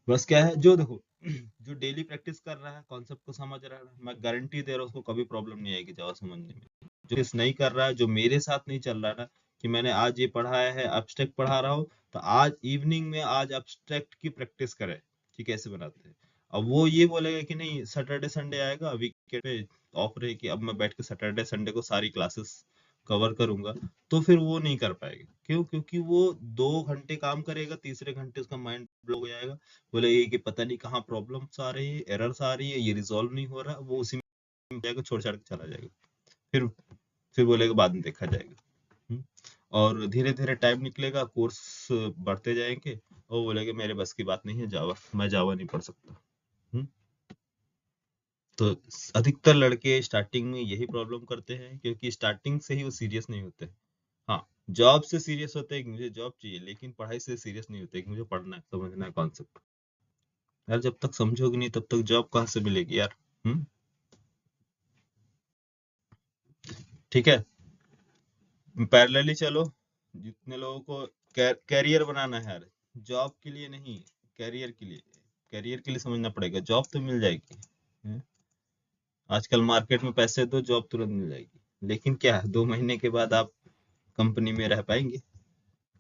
बस क्या है, जो देखो जो डेली प्रैक्टिस कर रहा है, कॉन्सेप्ट को समझ रहा है, मैं गारंटी दे रहा हूँ उसको कभी प्रॉब्लम नहीं आएगी जावा समझने में। जो इस नहीं कर रहा है, जो मेरे साथ नहीं चल रहा है ना, कि मैंने आज ये पढ़ाया है, एब्स्ट्रैक्ट पढ़ा रहा हूँ, तो आज इवनिंग में आज एब्स्ट्रैक्ट की प्रैक्टिस करे कि कैसे बनाते हैं। अब वो ये बोलेगा कि नहीं सैटरडे संडे आएगा, वीकेंड पे ऑफ रहे, कि अब मैं बैठ के सैटरडे संडे को सारी क्लासेस कवर करूंगा, तो फिर वो नहीं कर पाएगा। क्यों? क्योंकि वो 2 घंटे काम करेगा, तीसरे घंटे उसका माइंड ब्लॉक हो जाएगा, बोले ये कि पता नहीं कहाँ प्रॉब्लम्स आ रही है, एरर्स आ रही है, ये रिजॉल्व नहीं हो रहा, वो उसी में जाएगा, छोड़ छाड़ के चला जाएगा। फिर बोलेगा बाद में देखा जाएगा। और धीरे धीरे टाइम निकलेगा, कोर्स बढ़ते जाएंगे और बोलेंगे मेरे बस की बात नहीं है जावा, मैं जावा नहीं पढ़ सकता। हम्म? तो अधिकतर लड़के स्टार्टिंग में यही प्रॉब्लम करते हैं, क्योंकि स्टार्टिंग से ही वो सीरियस नहीं होते। हाँ, जॉब से सीरियस होते हैं कि मुझे जॉब चाहिए, लेकिन पढ़ाई से सीरियस नहीं होते कि मुझे पढ़ना है, समझना है कॉन्सेप्ट। यार जब तक समझोगे नहीं तब तक जॉब कहाँ से मिलेगी यार। ठीक है, पैरेलली चलो। जितने लोगों को कैरियर बनाना है यार, जॉब के लिए नहीं, कैरियर के लिए, कैरियर के लिए समझना पड़ेगा। जॉब तो मिल जाएगी, हैं? आजकल मार्केट में पैसे दो जॉब तुरंत मिल जाएगी, लेकिन क्या है 2 महीने के बाद आप कंपनी में रह पाएंगे?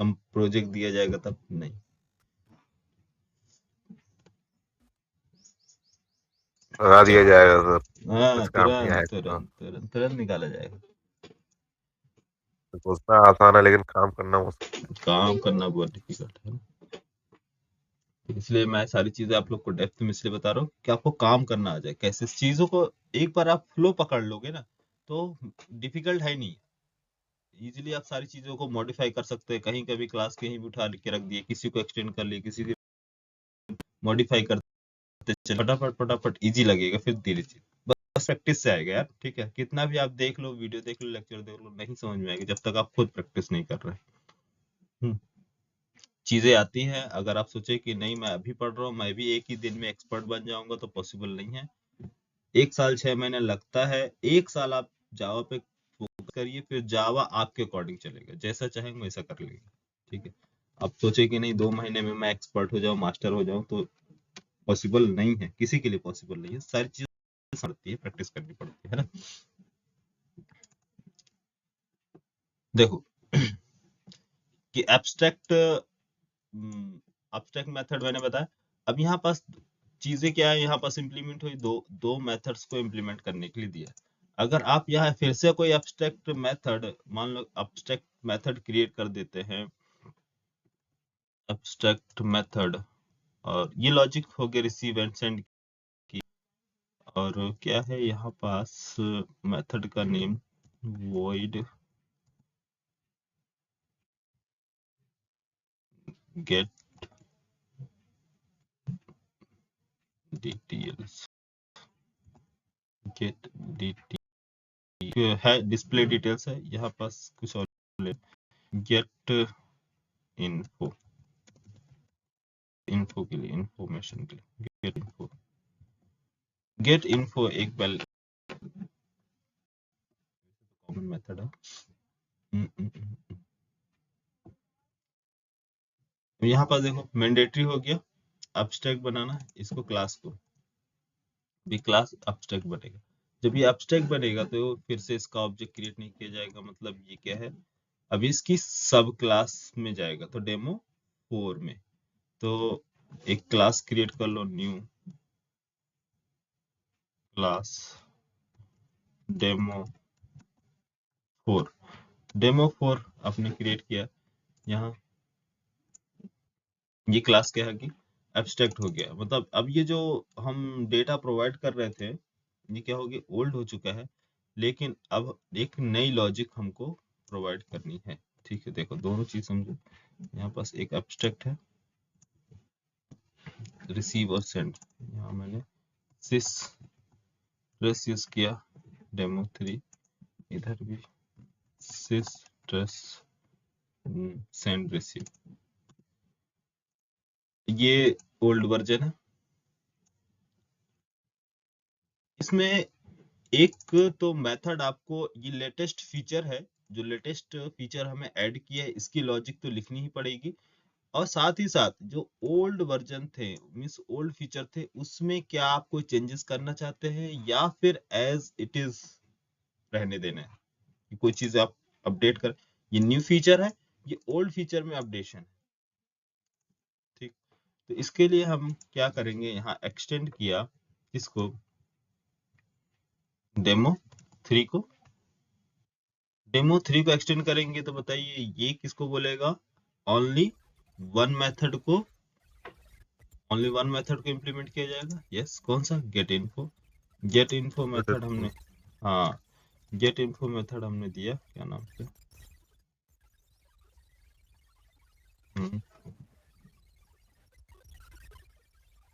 कम प्रोजेक्ट दिया जाएगा तब नहीं। लगा दिया चलो, जाएगा सर, हाँ, कुछ काम नहीं तुरंत आएगा तो। तुरंत तुरंत तुरंत निकाला जाएगा। तो सोचना आसान है लेकिन काम करना मुश्किल। काम करना बहुत डिफिकल्ट है ना। तो इसलिए मैं सारी चीजें आप लोग को डेप्थ में इसलिए बता रहा हूँ कि आपको काम करना आ जाए कैसे चीजों को। एक बार आप फ्लो पकड़ लोगे ना, तो डिफिकल्ट है नहीं। इजीली आप सारी चीजों को मॉडिफाई कर सकते हैं, कहीं कभी क्लास कहीं भी उठा के रख दिए, किसी को एक्सटेंड कर लिए, किसी को मॉडिफाई करते चले, फटाफट फटाफट इजी लगेगा। फिर धीरे धीरे बस प्रैक्टिस से आएगा यार। ठीक है, कितना भी आप देख लो, वीडियो देख लो, लेक्चर देख लो, नहीं समझ में आएगी जब तक आप खुद प्रैक्टिस नहीं कर रहे। हम्म, चीजें आती हैं। अगर आप सोचे कि नहीं मैं अभी पढ़ रहा हूँ, मैं भी एक ही दिन में एक्सपर्ट बन जाऊंगा, तो पॉसिबल नहीं है। 1 साल 6 महीने लगता है। 1 साल आप जावा पे फोकस करिए, फिर जावा आपके अकॉर्डिंग चलेगा, जैसा चाहेंगे वैसा कर लेंगे। ठीक है, आप सोचे कि नहीं 2 महीने में मैं एक्सपर्ट हो जाऊं, मास्टर हो जाऊं, तो पॉसिबल नहीं है, किसी के लिए पॉसिबल नहीं है। सारी चीजें पड़ती है, प्रैक्टिस करनी पड़ती है ना। देखो कि एब्स्ट्रैक्ट एब्स्ट्रैक्ट मेथड मैंने बताया। अब यहाँ पास चीजें क्या है, यहाँ पास इम्प्लीमेंट हुई, दो दो मेथड्स को इम्प्लीमेंट करने के लिए दिया। अगर आप यहाँ फिर से कोई एब्स्ट्रैक्ट मेथड, मान लो एब्स्ट्रैक्ट मेथड क्रिएट कर देते हैं, एब्स्ट्रैक्ट मेथड, और ये लॉजिक हो गया रिसीव एंड सेंड की। और क्या है यहाँ पास मेथड का name, void get details, get detail है, डिस्प्ले डिटेल्स है यहाँ पास, कुछ और गेट इन्फो, इन्फो के लिए, इंफॉर्मेशन के लिए गेट इन्फो। गेट इन्फो एक वेल कॉमन मेथड है। यहाँ पर देखो मैंडेटरी हो गया एब्स्ट्रैक्ट बनाना, इसको क्लास को भी क्लास एब्स्ट्रैक्ट बनेगा। जब ये एब्स्ट्रैक्ट बनेगा तो फिर से इसका ऑब्जेक्ट क्रिएट नहीं किया जाएगा। मतलब ये क्या है, अभी इसकी सब क्लास में जाएगा, तो डेमो 4 में। तो एक क्लास क्रिएट कर लो, न्यू क्लास डेमो 4। डेमो 4 आपने क्रिएट किया, यहाँ ये क्लास क्या है कि एब्स्ट्रैक्ट हो गया। मतलब अब ये जो हम डेटा प्रोवाइड कर रहे थे, ये क्या हो गया, ओल्ड हो चुका है, लेकिन अब एक नई लॉजिक हमको प्रोवाइड करनी है। ठीक है, देखो दोनों चीज समझो। यहाँ पास एक एब्स्ट्रैक्ट है, रिसीव और सेंड। यहाँ मैंने सिस ट्रेस यूज किया, डेमो 3, इधर भी सिस ट्रेस सेंड रिसीव। ये ओल्ड वर्जन है। इसमें एक तो मेथड आपको, ये लेटेस्ट फीचर है, जो लेटेस्ट फीचर हमें ऐड किया है, इसकी लॉजिक तो लिखनी ही पड़ेगी। और साथ ही साथ जो ओल्ड वर्जन थे, मींस ओल्ड फीचर थे, उसमें क्या आप कोई चेंजेस करना चाहते हैं या फिर एज इट इज रहने देना है, कि कोई चीज आप अपडेट कर। ये न्यू फीचर है, ये ओल्ड फीचर में अपडेशन है। ठीक, तो इसके लिए हम क्या करेंगे, यहाँ एक्सटेंड किया इसको, डेमो 3 को। डेमो 3 को एक्सटेंड करेंगे तो बताइए ये किसको बोलेगा, ओनली वन मेथड को, ओनली वन मेथड को इम्प्लीमेंट किया जाएगा। यस, कौन सा, get info. Get info method हमने, हाँ, गेट इन्फो मेथड हमने दिया, क्या नाम से,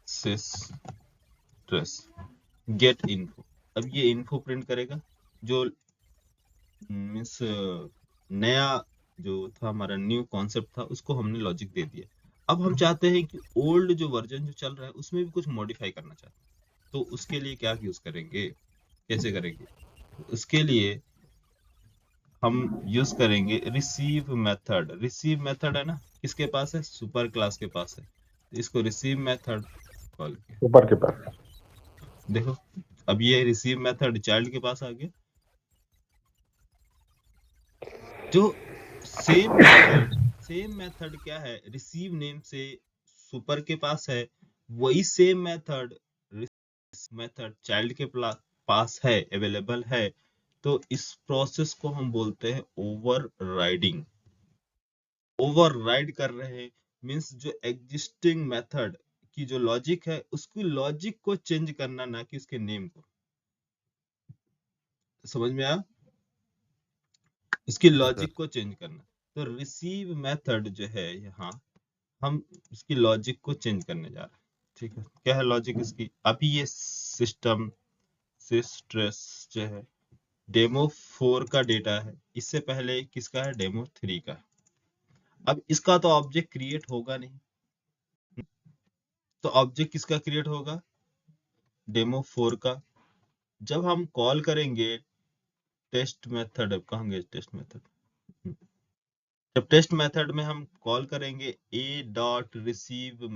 सिस्ट्रेस गेट इन्फो। अब ये इन्फो प्रिंट करेगा, जो मीन्स नया जो था हमारा न्यू कॉन्सेप्ट था उसको हमने लॉजिक दे दिया। अब हम चाहते हैं कि ओल्ड जो वर्जन जो चल रहा है उसमें भी कुछ मॉडिफाई करना चाहते हैं, तो उसके लिए क्या यूज करेंगे, कैसे करेंगे? उसके लिए हम यूज करेंगे रिसीव मेथड। रिसीव मेथड है ना, किसके पास है? सुपर क्लास के पास है। तो इसको रिसीव मेथड कॉल किया। ऊपर के पास। देखो अब ये रिसीव मेथड चाइल्ड के पास आ गया। जो सेम मेथड क्या है, रिसीव नेम से सुपर के पास है, वही सेम मेथड चाइल्ड के पास है, अवेलेबल है। तो इस प्रोसेस को हम बोलते हैं ओवरराइडिंग। ओवरराइड कर रहे हैं मींस जो एग्जिस्टिंग मेथड की जो लॉजिक है उसकी लॉजिक को चेंज करना, ना कि उसके नेम को। समझ में आया? इसकी लॉजिक को चेंज करना। तो रिसीव मेथड जो है यहाँ हम इसकी लॉजिक को चेंज करने जा रहे हैं। ठीक है, क्या है लॉजिक इसकी? अभी ये सिस्टम सिस्ट्रेस जो है डेमो 4 का डेटा है, इससे पहले किसका है? डेमो 3 का। अब इसका तो ऑब्जेक्ट क्रिएट होगा नहीं, तो ऑब्जेक्ट किसका क्रिएट होगा? डेमो 4 का। जब हम कॉल करेंगे टेस्ट मेथड, कहेंगे टेस्ट मेथड, जब टेस्ट मेथड में हम कॉल करेंगे ए डॉट रिसीव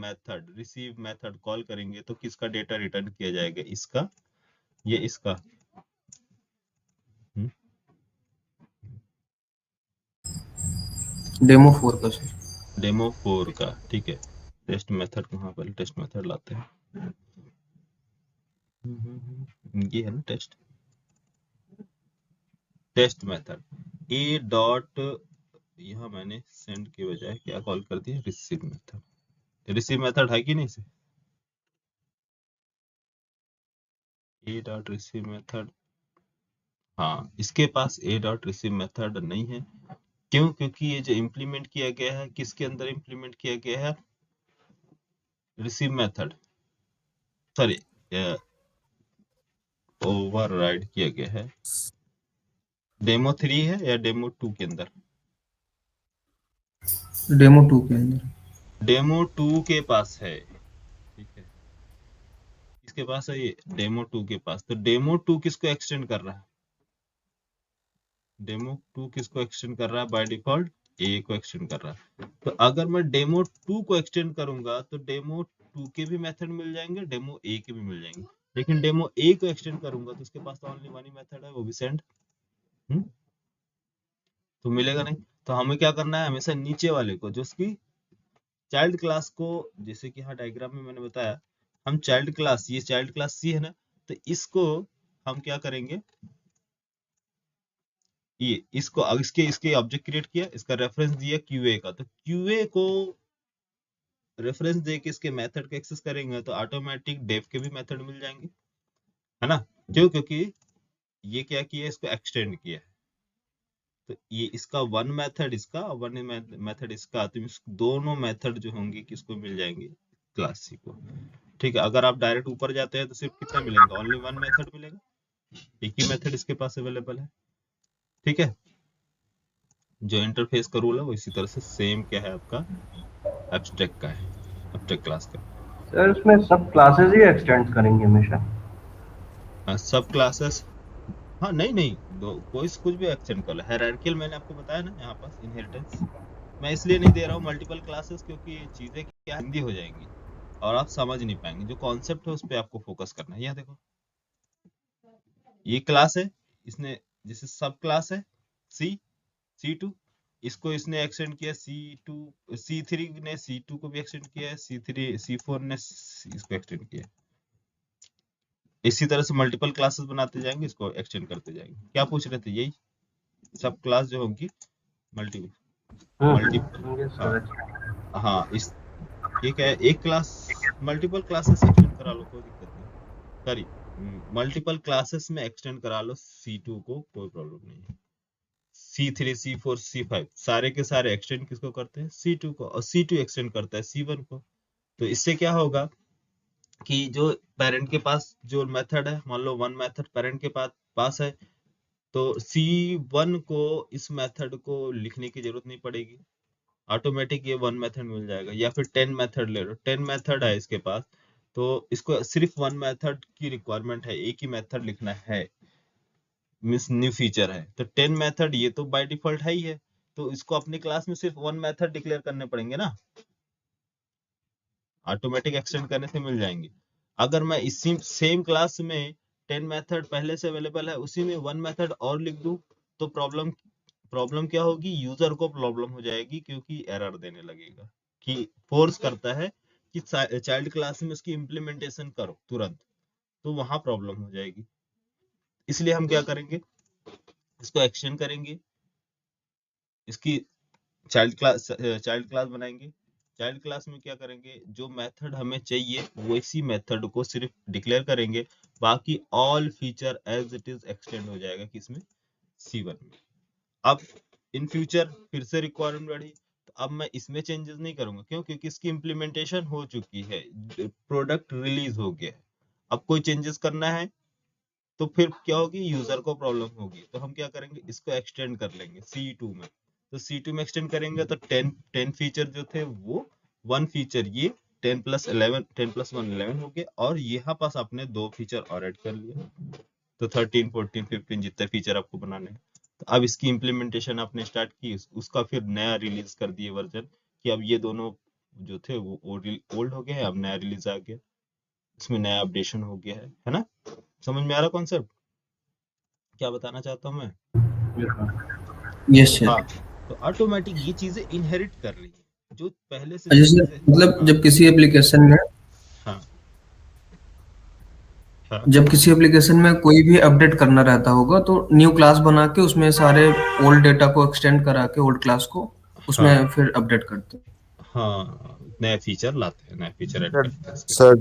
मेथड कॉल करेंगे तो किसका डेटा रिटर्न किया जाएगा? इसका, ये इसका। डेमो 4 का सर। डेमो 4 का, ठीक है। टेस्ट मेथड कहाँ पर? टेस्ट मेथड लाते हैं, ये है ना टेस्ट मेथड ए डॉट, यहाँ मैंने सेंड के बजाय क्या कॉल कर दिया? Receive method. रिसीव मेथड है कि नहीं से? ए डॉट रिसीव मेथड, हाँ इसके पास ए डॉट रिसीव मेथड नहीं है। क्यों? क्योंकि ये जो इम्प्लीमेंट किया गया है, किसके अंदर इम्प्लीमेंट किया गया है? रिसीव मेथड, सॉरी ओवरराइड किया गया है। डेमो 3 है या डेमो 2 के अंदर? डेमो 2 के अंदर। डेमो 2 के पास है, ठीक है। किसके पास है? ये डेमो 2 के पास। तो डेमो 2 किसको एक्सटेंड कर रहा है? डेमो 2 किसको एक्सटेंड कर रहा है? बाय डिफॉल्ट ए को एक्सटेंड कर रहा है। तो अगर मैं डेमो 2 को एक्सटेंड करूंगा तो डेमो 2 के भी मेथड मिल जाएंगे, डेमो ए के भी मिल जाएंगे। लेकिन डेमो ए को एक्सटेंड करूंगा तो उसके पास तो ओनली वन ही मेथड है, वो भी सेंड। तो मिलेगा नहीं। तो हमें क्या करना है? हमेशा नीचे वाले को, जो उसकी चाइल्ड क्लास को, जैसे कि यहाँ डायग्राम में मैंने बताया, हम चाइल्ड क्लास, ये चाइल्ड क्लास सी है ना, तो इसको हम क्या करेंगे? ये इसको इसके इसके ऑब्जेक्ट क्रिएट किया, इसका रेफरेंस दिया क्यूए का, तो क्यूए को रेफरेंस दे के इसके मेथड को एक्सेस करेंगे तो ऑटोमेटिक डेव के भी मेथड मिल जाएंगे, है ना? क्यों? क्योंकि ये क्या किया? इसको एक्सटेंड किया है। तो ये इसका वन मेथड इसका, वन मेथड इसका, तो दोनों मेथड जो होंगे किसको मिल जाएंगे? क्लास सी को। ठीक है, अगर आप डायरेक्ट ऊपर जाते हैं तो सिर्फ कितना मिलेगा? ओनली वन मेथड मिलेगा, एक ही मेथड इसके पास अवेलेबल है। ठीक है, जो इंटरफेस का रूल है वो इसी तरह से सेम क्या है आपका एब्स्ट्रैक्ट का है, एब्स्ट्रैक्ट क्लास का। सर उसमें सब क्लासेस ही एक्सटेंड करेंगे हमेशा? सब क्लासेस, हाँ नहीं कोई कुछ भी एक्सटेंड कर लो। हायरार्कियल मैंने आपको बताया ना, यहाँ पास इनहेरिटेंस मैं इसलिए नहीं दे रहा हूँ मल्टीपल क्लासेस, क्योंकि ये चीजें क्या हिंदी हो जाएंगी और आप समझ नहीं पाएंगे। जो कॉन्सेप्ट है उस पर आपको फोकस करना है। यहाँ देखो ये क्लास है, इसने जैसे सब क्लास है C2, इसको इसने एक्सटेंड किया C2, C3 ने C2 को भी एक्सटेंड किया है, C4 ने इसको एक्सटेंड किया। इसी तरह से मल्टीपल क्लासेस बनाते जाएंगे, इसको एक्सटेंड करते जाएंगे। क्या पूछ रहे थे? यही सब क्लास जो होंगी मल्टीपल, हाँ इस ये क्या है? एक क्लास मल्टीपल क्लासेस एक्सटेंड करा लो, कोई दिक्कत नहीं। सॉरी मल्टीपल क्लासेस में एक्सटेंड करा लो C2 को, कोई प्रॉब्लम नहीं है। C3 C4 C5 सारे के सारे एक्सटेंड किसको करते हैं, C2 को, और C2 एक्सटेंड करता है C1 को। तो इससे क्या होगा कि जो पेरेंट के पास जो मेथड है, मान लो वन मेथड पेरेंट के पास है, तो C1 को इस मेथड को लिखने की जरूरत नहीं पड़ेगी, ऑटोमेटिक ये वन मेथड मिल जाएगा। या फिर 10 मेथड ले लो, 10 मेथड है इसके पास, तो इसको सिर्फ वन मेथड की रिक्वायरमेंट है, एक ही मेथड लिखना है, मीन्स न्यू फीचर है। तो 10 मेथड ये तो बाय डिफॉल्ट है ही है, तो इसको अपनी क्लास में सिर्फ वन मेथड डिक्लेयर करने पड़ेंगे ना, ऑटोमेटिक एक्सटेंड करने से मिल जाएंगे। अगर मैं इसी सेम क्लास में 10 मेथड पहले से अवेलेबल है, उसी में वन मेथड और लिख दूं, तो प्रॉब्लम क्या होगी, यूजर को प्रॉब्लम हो जाएगी, क्योंकि एरर देने लगेगा कि फोर्स करता है कि चाइल्ड क्लास में उसकी इम्प्लीमेंटेशन करो तुरंत, तो वहां प्रॉब्लम हो जाएगी। इसलिए हम क्या करेंगे, इसको एक्सटेंड करेंगे, इसकी चाइल्ड क्लास बनाएंगे। चाइल्ड क्लास में क्या करेंगे, जो मेथड हमें चाहिए वो इसी मेथड को सिर्फ डिक्लेयर करेंगे, बाकी all feature as it is extend हो जाएगा किसमें, C1 में। अब इन फ्यूचर फिर से रिक्वायरमेंट बढ़ी, तो अब मैं इसमें चेंजेस नहीं करूंगा, क्यों, क्योंकि इसकी इम्प्लीमेंटेशन हो चुकी है, प्रोडक्ट रिलीज हो गया है। अब कोई चेंजेस करना है तो फिर क्या होगी, यूजर को प्रॉब्लम होगी, तो हम क्या करेंगे, इसको एक्सटेंड कर लेंगे C2 में। तो C2 में एक्सटेंड करेंगे तो 10 फीचर जो थे वो वन फीचर ये 10 + 11 10 + 1 11 हो गए, और यहाँ पास आपने 2 फीचर और ऐड कर लिया, तो 13 14 15 जितने फीचर आपको बनाने हैं। तो अब इसकी इम्प्लीमेंटेशन आपने स्टार्ट की, उसका फिर नया रिलीज कर दिए वर्जन, कि अब ये दोनों जो थे वो ओल्ड हो गए हैं, अब नया रिलीज आ गया, इसमें नया अपडेशन हो गया है ना। समझ में आ रहा कॉन्सेप्ट, क्या बताना चाहता हूँ मैं। Yes sir. हाँ, तो ऑटोमेटिक ये चीजें इनहेरिट कर रही है जो पहले से अच्छा जो सर, चीजें। मतलब हाँ जब किसी एप्लीकेशन में हाँ हाँ जब किसी एप्लीकेशन में कोई भी अपडेट करना रहता होगा, तो न्यू क्लास बना के उसमें सारे ओल्ड डेटा को एक्सटेंड करा के ओल्ड क्लास को उसमें हाँ फिर अपडेट करते हैं। हाँ, नए फीचर लाते हैं, नए फीचर ऐड सर करते हैं इसके। सर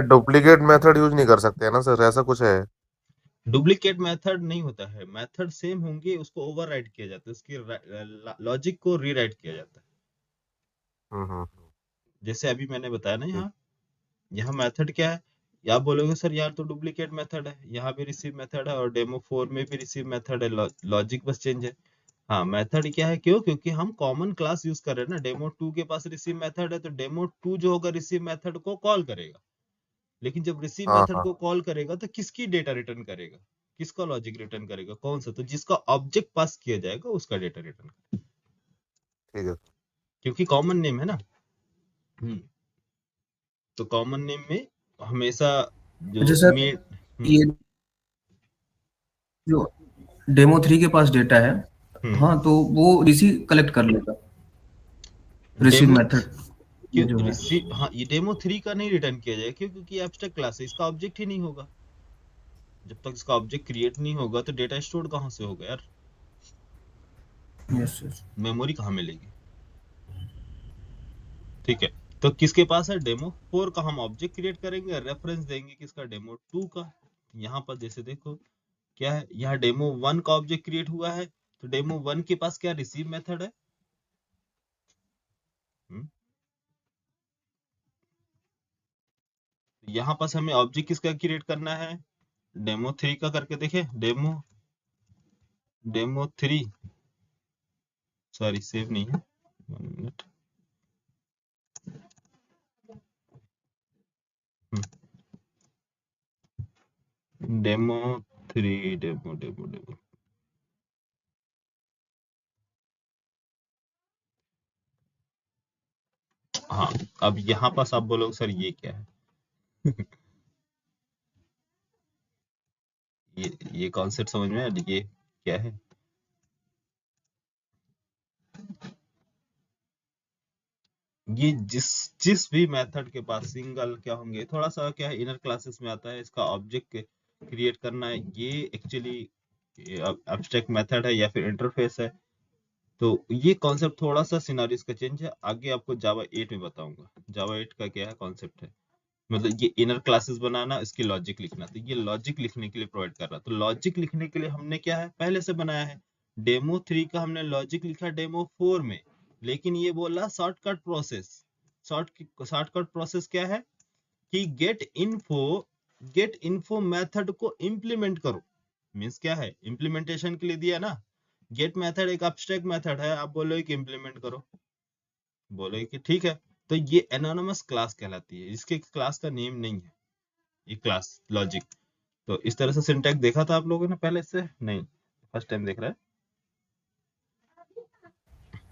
डुप्लीकेट मेथड यूज नहीं कर सकते है ना सर, ऐसा कुछ है? डुप्लीकेट मेथड नहीं होता है, मेथड सेम होंगे, उसको ओवरराइट किया जाता है, उसकी लॉजिक को रीराइट किया जाता है। हम्म। जैसे अभी मैंने बताया ना, यहाँ यहाँ मेथड क्या है, या आप बोलोगे सर यार तो डुप्लीकेट मेथड है, यहाँ भी रिसीव मेथड है और डेमो 4 में भी रिसीव मेथड है, लॉजिक बस चेंज है। हाँ, मेथड क्या है, क्यों, क्योंकि हम कॉमन क्लास यूज कर रहे हैं ना, डेमो 2 के पास रिसीव मेथड है, तो डेमो 2 जो होगा रिसीव मेथड को कॉल करेगा, लेकिन जब रिसीव हाँ मेथड हाँ, को कॉल करेगा तो किसकी डेटा रिटर्न करेगा, किसका लॉजिक रिटर्न करेगा, कौन सा, तो जिसका ऑब्जेक्ट पास किया जाएगा उसका डेटा रिटर्न करेगा, ठीक है। क्योंकि कॉमन नेम है ना। तो कॉमन नेम में हमेशा जो अच्छा सर, मेन। ये जो डेमो 3 के पास डेटा है, हाँ, तो वो रिसीव कलेक्ट कर लेगा रिसीव डेमो मेथड क्यों में जो है। रिसीव, हाँ, ये डेमो 3 का नहीं रिटर्न किया जाएगा, क्यों, क्योंकि एब्स्ट्रैक्ट क्लास है, इसका ऑब्जेक्ट ही नहीं होगा। जब तक इसका ऑब्जेक्ट क्रिएट नहीं होगा तो डेटा स्टोर कहाँ से होगा यार, यस सर। मेमोरी कहाँ मिलेगी। ठीक है, तो किसके पास है, डेमो 4 का हम ऑब्जेक्ट क्रिएट करेंगे, रेफरेंस देंगे किसका, डेमो 2 का। यहाँ पर जैसे देखो क्या है, यहाँ डेमो 1 का ऑब्जेक्ट क्रिएट हुआ है, तो डेमो 1 के पास क्या रिसीव मेथड है। यहाँ पास हमें ऑब्जेक्ट किसका क्रिएट करना है, डेमो 3 का करके देखे, डेमो 3, सॉरी सेव नहीं है, 1 मिनट। Demo 3, demo. हाँ, अब यहाँ पास आप बोलोगे सर ये क्या है। ये कॉन्सेप्ट समझ में आया, ये क्या है। ये जिस भी मेथड के पास सिंगल क्या होंगे, थोड़ा सा क्या है, इनर क्लासेस में आता है, इसका ऑब्जेक्ट क्रिएट करना है, ये एक्चुअली एब्स्ट्रैक्ट मेथड है या फिर इंटरफेस है। तो ये कॉन्सेप्ट थोड़ा सा सिनारियोस का चेंज है, आगे आपको जावा 8 में बताऊंगा। जावा 8 का क्या है कॉन्सेप्ट है, मतलब ये इनर क्लासेस बनाना, इसकी लॉजिक लिखना, तो ये लॉजिक लिखने के लिए प्रोवाइड कर रहा है। तो लॉजिक लिखने के लिए हमने क्या है पहले से बनाया है, डेमो 3 का हमने लॉजिक लिखा डेमो 4 में, लेकिन ये बोला शॉर्टकट प्रोसेस। शॉर्टकट प्रोसेस क्या है कि गेट इन्फो मेथड को इम्प्लीमेंट करो। मीन्स क्या है, इम्प्लीमेंटेशन के लिए दिया ना। गेट मेथड एक एब्स्ट्रैक्ट मेथड है, आप बोलोगे कि इम्प्लीमेंट करो, बोलोगे कि ठीक है। तो ये एनोनिमस क्लास कहलाती है, इसके क्लास का नेम नहीं है ये क्लास लॉजिक। तो इस तरह से सिंटैक्स देखा था आप लोगों ने पहले से? नहीं, फर्स्ट टाइम देख रहा है।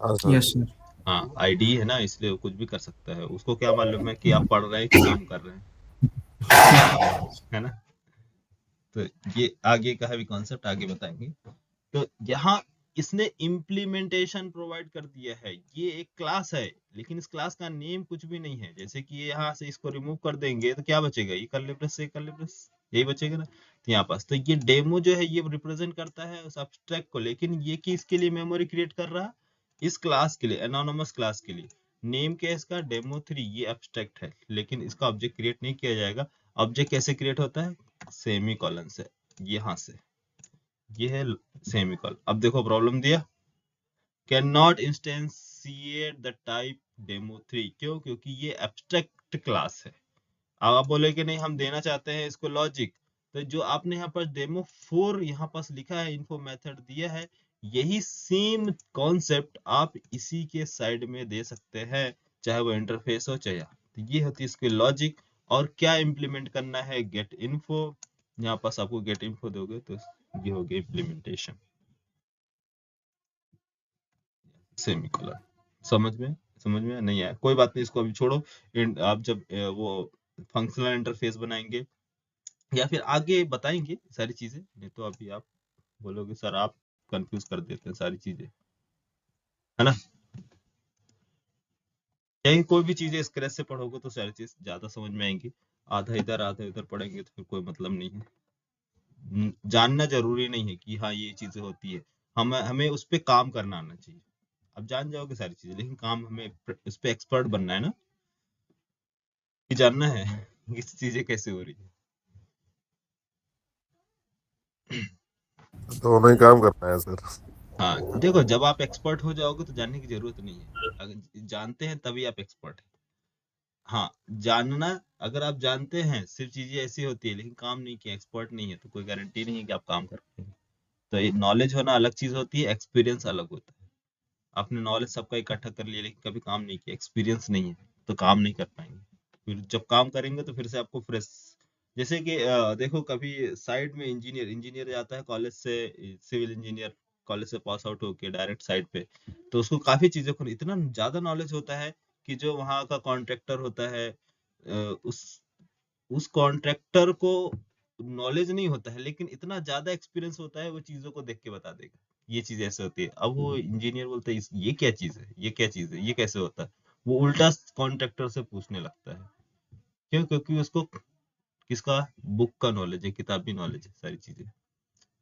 हाँ सर। Yes sir. हाँ, आईडी है ना, इसलिए वो कुछ भी कर सकता है, उसको क्या मालूम है कि आप पढ़ रहे हैं कि काम कर रहे हैं, है ना। तो ये आगे का है भी कॉन्सेप्ट, आगे बताएंगे। तो यहाँ इसने इम्प्लीमेंटेशन प्रोवाइड कर दिया है। ये एक क्लास है, लेकिन इस क्लास का नेम कुछ भी नहीं है। जैसे कि ये यहाँ से इसको रिमूव कर देंगे तो क्या बचेगा, ये कर्ली ब्रेस से कर्ली ब्रेस, यही बचेगा ना। तो यहाँ पास तो ये डेमो जो है ये रिप्रेजेंट करता है उस एब्स्ट्रैक्ट को, लेकिन ये किसके लिए मेमोरी क्रिएट कर रहा है, इस क्लास के लिए, एनोनिमस क्लास के लिए। नेम क्या है इसका, डेमो 3, ये एब्स्ट्रैक्ट है, लेकिन इसका ऑब्जेक्ट क्रिएट नहीं किया जाएगा। ऑब्जेक्ट कैसे क्रिएट होता है, सेमी कॉलन से, यहाँ से, ये है सेमीकोलन। अब देखो प्रॉब्लम दिया, can not instantiate the type demo 3। क्यों, क्योंकि ये एब्स्ट्रैक्ट क्लास है। अब आप बोले कि नहीं हम देना चाहते हैं इसको लॉजिक, तो जो आपने यहाँ पर डेमो 4 यहाँ पास लिखा है, इन्फो मेथड दिया है, यही सेम कॉन्सेप्ट आप इसी के साइड में दे सकते हैं, चाहे वो इंटरफेस हो चाहे। तो ये होती है इसकी लॉजिक। और क्या इम्प्लीमेंट करना है, गेट इन्फो। यहाँ पास आपको गेट इन्फो दोगे तो ये हो गया इम्प्लीमेंटेशन, सेमीकोलन। समझ में नहीं आया, कोई बात नहीं, इसको अभी छोड़ो। आप जब वो फंक्शनल इंटरफेस बनाएंगे या फिर आगे बताएंगे सारी चीजें, नहीं तो अभी आप बोलोगे सर आप कंफ्यूज कर देते हैं सारी चीजें, है ना। यही कोई भी चीजें स्क्रैच से पढ़ोगे तो सारी चीज ज्यादा समझ में आएंगी। आधा इधर पढ़ेंगे तो फिर कोई मतलब नहीं है। जानना जरूरी नहीं है कि हाँ ये चीजें होती है, हमें उस पे काम करना आना चाहिए। अब जान जाओगे सारी चीजें, लेकिन काम हमें उस पे एक्सपर्ट बनना है ना, कि जानना है कि चीजें कैसे हो रही है। दोनों ही काम करना है सर। हाँ देखो, जब आप एक्सपर्ट हो जाओगे तो जानने की जरूरत नहीं है, अगर जानते हैं तभी आप एक्सपर्ट हैं। हाँ, जानना, अगर आप जानते हैं सिर्फ चीजें ऐसी होती है लेकिन काम नहीं किया, एक्सपर्ट नहीं है, तो कोई गारंटी नहीं है कि आप काम कर पाएंगे। तो ये नॉलेज होना अलग चीज होती है, एक्सपीरियंस अलग होता है। आपने नॉलेज सबका इकट्ठा कर लिया लेकिन कभी काम नहीं किया, एक्सपीरियंस नहीं है, तो काम नहीं कर पाएंगे। फिर जब काम करेंगे तो फिर से आपको फ्रेश, जैसे कि देखो कभी साइड में इंजीनियर जाता है कॉलेज से, सिविल इंजीनियर कॉलेज से पास आउट होके डायरेक्ट साइड पे, तो उसको काफी चीजों को इतना ज्यादा नॉलेज होता है कि जो वहाँ का कॉन्ट्रैक्टर होता है, उस कॉन्ट्रैक्टर को नॉलेज नहीं होता है, लेकिन इतना ज्यादा एक्सपीरियंस होता है, वो चीजों को देख के बता देगा ये चीज ऐसे होती है। अब वो इंजीनियर बोलता है ये क्या चीज है, ये क्या चीज है, ये कैसे होता है, वो उल्टा कॉन्ट्रैक्टर से पूछने लगता है। क्यों, क्योंकि उसको किसका, बुक का नॉलेज है, किताबी नॉलेज है, सारी चीजें।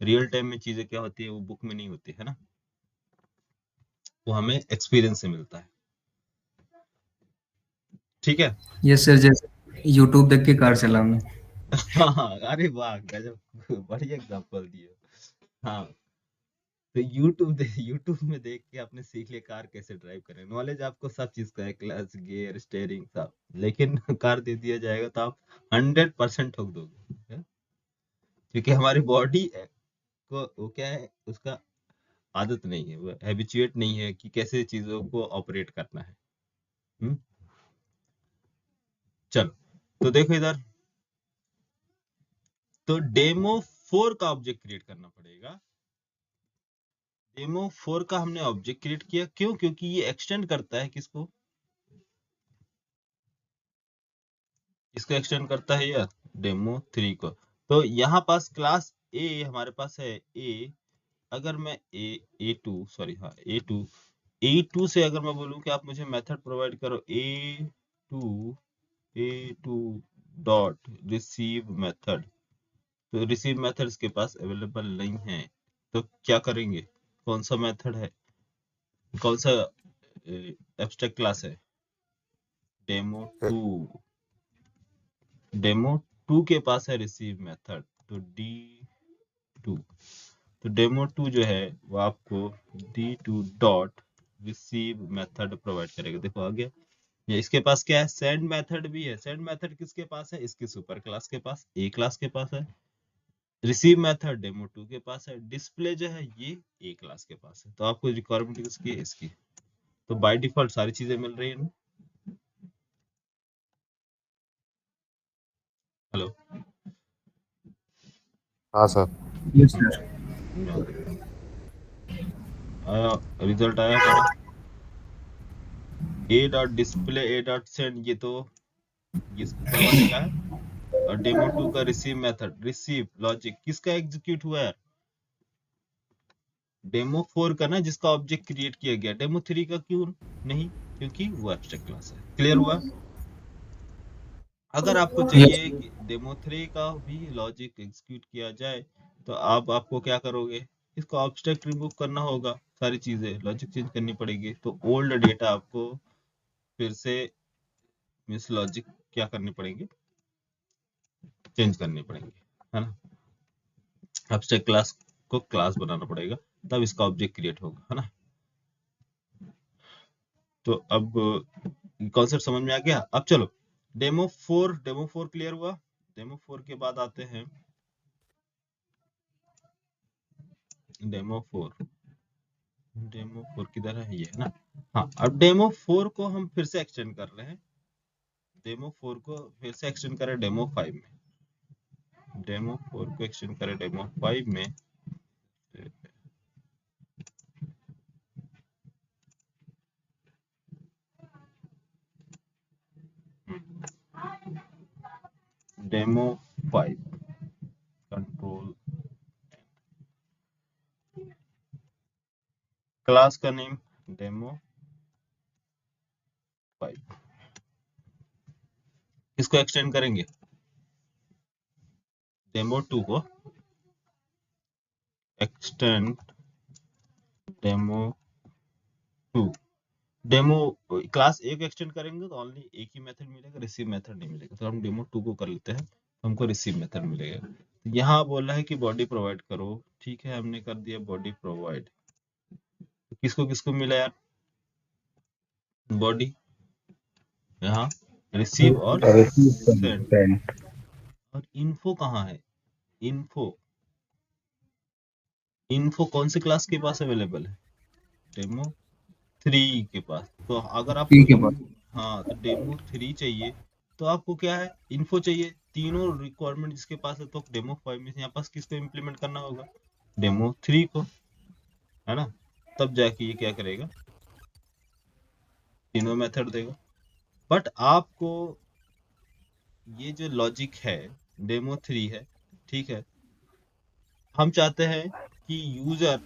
रियल टाइम में चीजें क्या होती है वो बुक में नहीं होती है ना, वो हमें एक्सपीरियंस से मिलता है। ठीक है। यस सर, जैसे यूट्यूब देख के कार चलाना। हाँ, अरे वाह गजब, बढ़िया एग्जांपल दिए। हाँ, तो यूट्यूब में देख के आपने सीख लिया कार कैसे ड्राइव करें। नॉलेज आपको सब चीज का है, क्लच गियर स्टेयरिंग सब, लेकिन कार दे दिया जाएगा तो आप 100% ठोक दोगे, है? क्योंकि हमारी बॉडी को वो क्या है, उसका आदत नहीं है, वो हैबिचुएट नहीं है कि कैसे चीजों को ऑपरेट करना है। हम्म, चलो, तो देखो इधर, तो डेमो 4 का ऑब्जेक्ट क्रिएट करना पड़ेगा। डेमो 4 का हमने ऑब्जेक्ट क्रिएट किया, क्यों, क्योंकि ये एक्सटेंड करता है किसको, इसको एक्सटेंड करता है यार, डेमो 3 को। तो यहाँ पास क्लास ए हमारे पास है, ए, अगर मैं ए टू, सॉरी हाँ ए टू से अगर मैं बोलूँ कि आप मुझे मेथड प्रोवाइड करो to A two dot receive method, तो रिसीव मेथड इसके पास अवेलेबल नहीं है, तो क्या करेंगे, कौन सा मेथड है, कौन सा एब्स्ट्रैक्ट क्लास है, डेमो टू। डेमो 2 के पास है रिसीव मेथड, तो D2। तो डेमो 2 जो है वो आपको D2 dot receive method provide करेगा। देखो आ गया। ये इसके पास क्या है, सेंड मेथड भी है। सेंड मेथड किसके पास है, इसकी सुपर क्लास के पास, ए क्लास के पास है। रिसीव मेथड डेमो 2 के पास है। डिस्प्ले जो है ये ए क्लास के पास है। तो आपको रिक्वायरमेंट किसकी है, इसकी। तो बाय डिफॉल्ट सारी चीजें मिल रही है ना। हेलो, हाँ सर। Yes sir. यहाँ देखते हैं। आया, रिजल्ट आया हमारा ए डॉट डिस्प्ले ए डॉट सेंड, ये तो ये ऊपर वाले का है। और डेमो 2 का रिसीव मेथड, रिसीव लॉजिक किसका एग्जीक्यूट हुआ है, डेमो 4 का ना, जिसका ऑब्जेक्ट क्रिएट किया गया। डेमो 3 का क्यों नहीं, क्योंकि वो एब्स्ट्रैक्ट क्लास है। क्लियर हुआ। अगर आपको यस चाहिए कि डेमो 3 का भी लॉजिक एग्जीक्यूट किया जाए तो आपको क्या करोगे, इसको ऑब्जेक्ट रिमूव करना होगा, सारी चीजें लॉजिक चेंज करनी पड़ेगी। तो ओल्ड डेटा आपको फिर से मिस लॉजिक क्या करनी पड़ेगी, चेंज करनी पड़ेंगी, है ना। एब्स्ट्रैक्ट क्लास को क्लास बनाना पड़ेगा, तब इसका ऑब्जेक्ट क्रिएट होगा, है ना। तो अब कॉन्सेप्ट समझ में आ गया। अब चलो डेमो 4 क्लियर हुआ। डेमो 4 के बाद आते हैं डेमो 4 किधर है, ये है ना। हाँ, अब डेमो 4 को हम फिर से एक्सटेंड कर रहे हैं। डेमो 4 को फिर से एक्सटेंड करें डेमो 5 में। डेमो 4 को एक्सटेंड करें डेमो 5 में। डेमो 5 कंट्रोल क्लास का नेम डेमो 5, इसको एक्सटेंड करेंगे डेमो 2 को एक्सटेंड डेमो 2। डेमो क्लास ए को एक्सटेंड करेंगे तो ओनली एक ही मेथड मिलेगा, रिसीव मेथड नहीं मिलेगा। तो हम डेमो 2 को कर लेते हैं, तो हमको रिसीव मेथड मिलेगा। यहाँ बोला है कि बॉडी प्रोवाइड करो, ठीक है, हमने कर दिया बॉडी प्रोवाइड। तो किसको किसको मिला यार बॉडी, यहाँ रिसीव और सेंड। और इन्फो कहाँ है, इन्फो कौन से क्लास के पास अवेलेबल है, डेमो 3 के पास। तो अगर आपको ठीक है बात। हाँ, तो डेमो 3 चाहिए तो आपको क्या है, इन्फो चाहिए। तीनों रिक्वायरमेंट जिसके पास है, तो डेमो 5 में यहाँ पास किसको इम्प्लीमेंट करना होगा, डेमो 3 को, है ना। तब जाके ये क्या करेगा, तीनों मेथड देगा। बट आपको ये जो लॉजिक है डेमो 3 है, ठीक है, हम चाहते हैं कि यूजर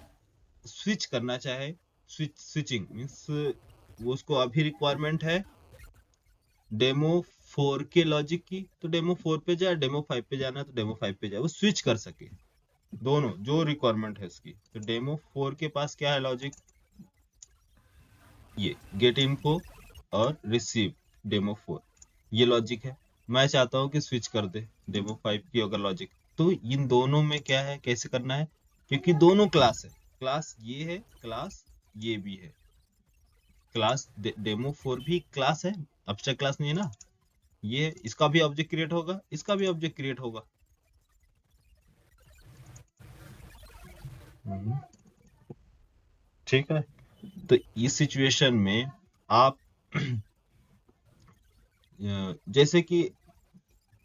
स्विच करना चाहे। स्विचिंग मीन्स वो उसको अभी रिक्वायरमेंट है डेमो 4 के लॉजिक की, तो डेमो 4 पे जाए, डेमो 5 पे जाना है तो डेमो 5 पे जाए, वो स्विच कर सके दोनों जो रिक्वायरमेंट है इसकी। तो डेमो 4 के पास क्या है लॉजिक, ये गेट इन्फो और रिसीव डेमो 4, ये लॉजिक है। मैं चाहता हूँ कि स्विच कर दे डेमो 5 की अगर लॉजिक, तो इन दोनों में क्या है, कैसे करना है, क्योंकि दोनों क्लास है, क्लास ये है, क्लास ये भी है। क्लास डेमो 4 भी क्लास है, एब्स्ट्रैक्ट क्लास नहीं है ना। ये इसका भी ऑब्जेक्ट क्रिएट होगा, इसका भी ऑब्जेक्ट क्रिएट होगा। ठीक है। तो इस सिचुएशन में आप जैसे कि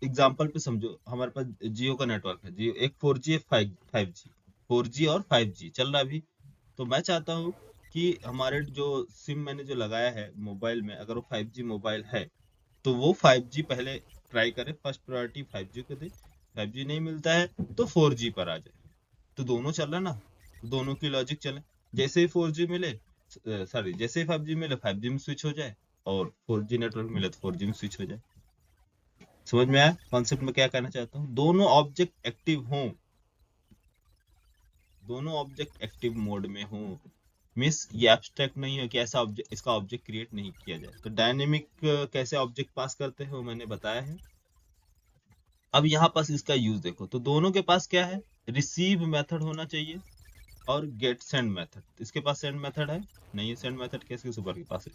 एग्जांपल पे समझो, हमारे पास जियो का नेटवर्क है, जियो एक 4G 5G, 4G और 5G चल रहा है अभी। तो मैं चाहता हूँ कि हमारे जो सिम मैंने जो लगाया है मोबाइल में, अगर वो 5G मोबाइल है तो वो 5G पहले ट्राई करे, फर्स्ट प्रायोरिटी 5G को दे। 5G नहीं मिलता है तो 4G पर आ जाए। तो दोनों चल रहा है ना, दोनों की लॉजिक चले। जैसे ही 4G मिले, सॉरी, जैसे ही 5G मिले 5G में स्विच हो जाए, और 4G नेटवर्क मिले तो 4G में स्विच हो जाए। समझ में आया कॉन्सेप्ट में क्या कहना चाहता हूँ, दोनों ऑब्जेक्ट एक्टिव हों, दोनों ऑब्जेक्ट एक्टिव मोड में हों। मिस ये एब्स्ट्रैक्ट नहीं है कि ऐसा ऑब्जेक्ट, इसका ऑब्जेक्ट क्रिएट नहीं किया जाए। तो डायनेमिक कैसे ऑब्जेक्ट पास करते हैं वो मैंने बताया है। अब यहाँ पास इसका यूज देखो, तो दोनों के पास क्या है, रिसीव मेथड होना चाहिए और गेट सेंड मेथड। इसके पास सेंड मेथड है नहीं है, सेंड मेथड कैसे सुपर के पास है,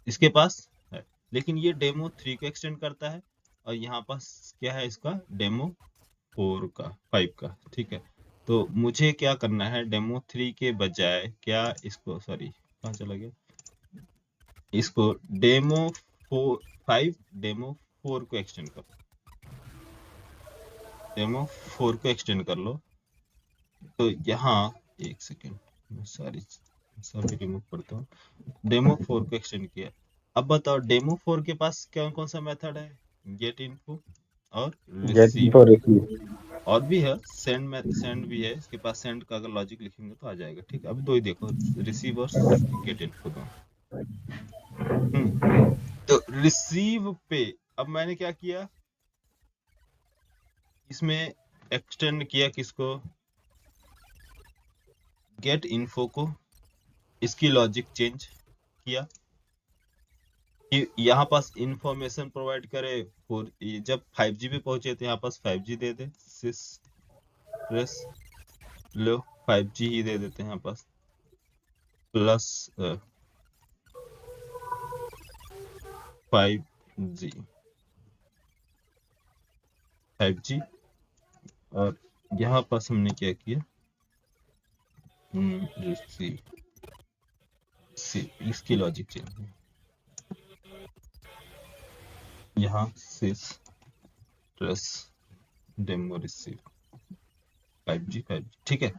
इसके पास है, लेकिन ये डेमो 3 को एक्सटेंड करता है और यहाँ पास क्या है इसका डेमो 4 का 5 का, ठीक है। तो मुझे क्या करना है, डेमो 3 के बजाय क्या इसको, सॉरी कहाँ चला गया, इसको डेमो 5 डेमो 4 को एक्सटेंड कर, डेमो 4 को एक्सटेंड कर लो। तो यहाँ एक सेकेंड मैं सभी रिमूव करता हूँ। डेमो 4 को एक्सटेंड किया। अब बताओ डेमो 4 के पास कौन सा मेथड है, गेट इन्फो और गेट रिसीव, इन्फो रिसीव। और भी है सेंड भी है इसके पास, सेंड का अगर लॉजिक लिखेंगे तो आ जाएगा, ठीक है। अभी दो ही देखो, रिसीव और गेट इन्फो दोनों। तो रिसीव पे अब मैंने क्या किया, इसमें एक्सटेंड किया किसको, गेट इन्फो को, इसकी लॉजिक चेंज किया कि यहाँ पास इंफॉर्मेशन प्रोवाइड करे फॉर, जब 5G पे पहुंचे तो यहाँ पास 5G दे दे, सिस प्लस लो 5G ही दे देते हैं यहाँ पास, प्लस 5G, और यहाँ पास हमने क्या किया, इसकी लॉजिक चेंज, यहाँ सिस प्लस डेमो रिसीव 5G, ठीक है।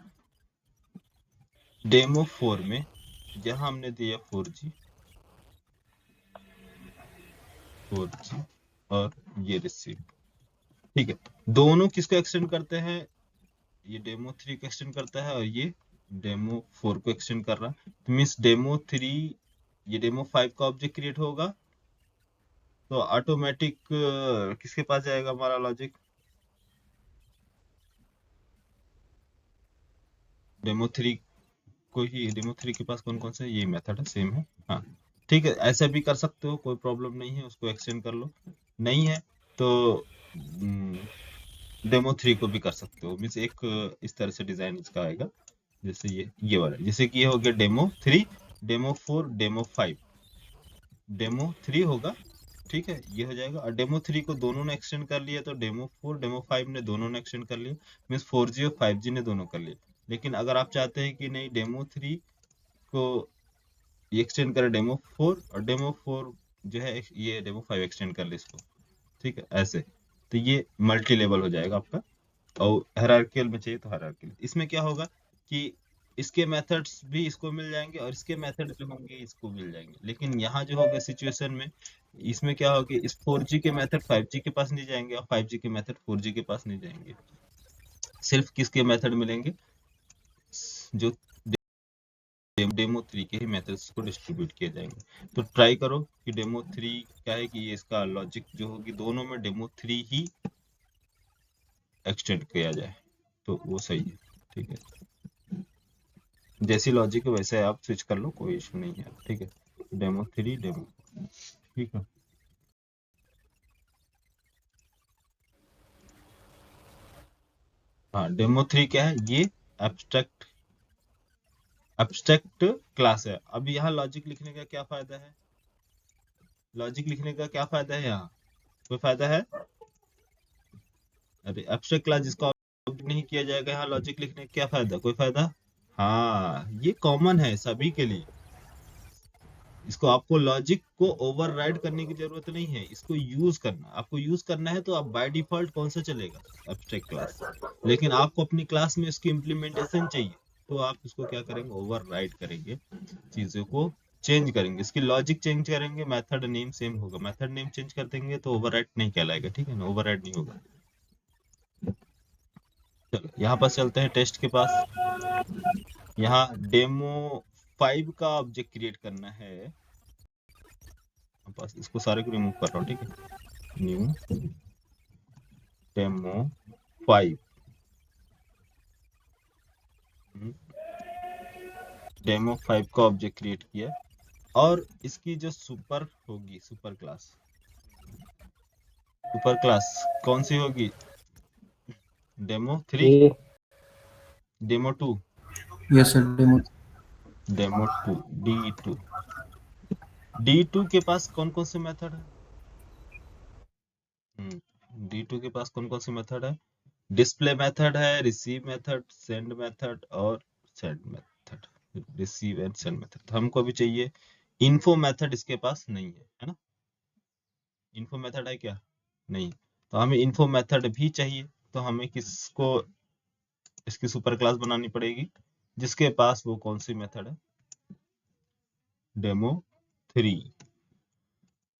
डेमो 4 में यहाँ हमने दिया 4G और ये रिसीव, ठीक है। दोनों किसको एक्सटेंड करते हैं, ये डेमो 3 को एक्सटेंड करता है और ये डेमो 4 को एक्सटेंड कर रहा है। तो मीन्स डेमो 3 ये डेमो 5 का ऑब्जेक्ट क्रिएट होगा तो ऑटोमेटिक किसके पास जाएगा हमारा लॉजिक, डेमो 3 को ही, डेमो 3 के पास कौन कौन से, ये मेथड है, सेम है, हाँ ठीक है। ऐसा भी कर सकते हो, कोई प्रॉब्लम नहीं है, उसको एक्सटेंड कर लो, नहीं है तो डेमो 3 को भी कर सकते हो। मीन्स एक इस तरह से डिजाइन इसका आएगा, जैसे ये वाला, जैसे कि ये हो गया डेमो 3, डेमो 4, डेमो 5, डेमो 3 होगा, ठीक है, ये हो जाएगा। और डेमो 3 को दोनों ने एक्सटेंड कर लिया तो डेमो 4 डेमो 5 ने दोनों ने एक्सटेंड कर लिया, मीन्स 4G और 5G ने दोनों कर लिया। लेकिन अगर आप चाहते हैं कि नहीं डेमो 3 को एक्सटेंड करे डेमो 4 और डेमो 4 जो है ये डेमो 5 एक्सटेंड कर ले इसको, ठीक है, ऐसे, तो ये मल्टी लेवल हो जाएगा आपका। और हायरार्किकल में चाहिए तो हायरार्किकल, इसमें क्या होगा कि इसके मेथड्स भी इसको मिल जाएंगे और इसके मेथड जो होंगे इसको मिल जाएंगे। लेकिन यहाँ जो होगा सिचुएशन में, इसमें क्या होगा कि इस 4G के मेथड 5G के पास नहीं जाएंगे और 5G के मेथड 4G के पास नहीं जाएंगे, सिर्फ किसके मेथड मिलेंगे, जो डेमो 3 के ही मेथड्स को डिस्ट्रीब्यूट किए जाएंगे। तो ट्राई करो कि डेमो 3 क्या है कि ये इसका लॉजिक जो होगी दोनों में डेमो 3 ही एक्सटेंड किया जाए तो वो सही है, ठीक है। जैसी लॉजिक है वैसे आप स्विच कर लो, कोई इशू नहीं है, ठीक है। डेमो 3 डेमो, ठीक है। हाँ डेमो 3 क्या है, ये एब्स्ट्रैक्ट क्लास है। अब यहाँ लॉजिक लिखने का क्या फायदा है, लॉजिक लिखने का क्या फायदा है, यहाँ कोई फायदा है, अरे एब्स्ट्रैक्ट क्लास जिसका ऑब्जेक्ट नहीं किया जाएगा, यहाँ लॉजिक लिखने का क्या फायदा, कोई फायदा, हाँ ये कॉमन है सभी के लिए। इसको आपको लॉजिक को ओवरराइड करने की जरूरत नहीं है, इसको यूज करना, आपको यूज करना है तो आप बाय डिफॉल्ट कौन सा चलेगा, एब्स्ट्रैक्ट क्लास। लेकिन आपको अपनी क्लास में इसकी इम्प्लीमेंटेशन चाहिए तो आप इसको क्या करेंगे, ओवरराइड करेंगे, चीजों को चेंज करेंगे, इसकी लॉजिक चेंज करेंगे, मेथड नेम सेम होगा, मेथड नेम चेंज कर देंगे तो ओवरराइड नहीं कहलाएगा, ठीक है ना, ओवरराइड नहीं होगा। चलो यहाँ पास चलते हैं टेस्ट के पास। यहाँ डेमो 5 का ऑब्जेक्ट क्रिएट करना है, बस इसको सारे को रिमूव कर रहा हूँ, ठीक है। न्यू डेमो 5, डेमो 5 का ऑब्जेक्ट क्रिएट किया और इसकी जो सुपर होगी, सुपर क्लास कौन सी होगी, demo 3, demo 2, yes sir, demo. Demo 2 D2। D2 के पास कौन कौन से मेथड है? D2 के पास कौन कौन से मेथड है? डिस्प्ले मेथड है, रिसीव मेथड, सेंड मेथड और send method. Receive and send method हमको भी चाहिए। इन्फो मेथड इसके पास नहीं है ना? इन्फो मेथड है क्या? नहीं। तो हमें इन्फो मेथड भी चाहिए, तो हमें किसको इसकी सुपर क्लास बनानी पड़ेगी, जिसके पास वो कौन सी मेथड है? डेमो 3।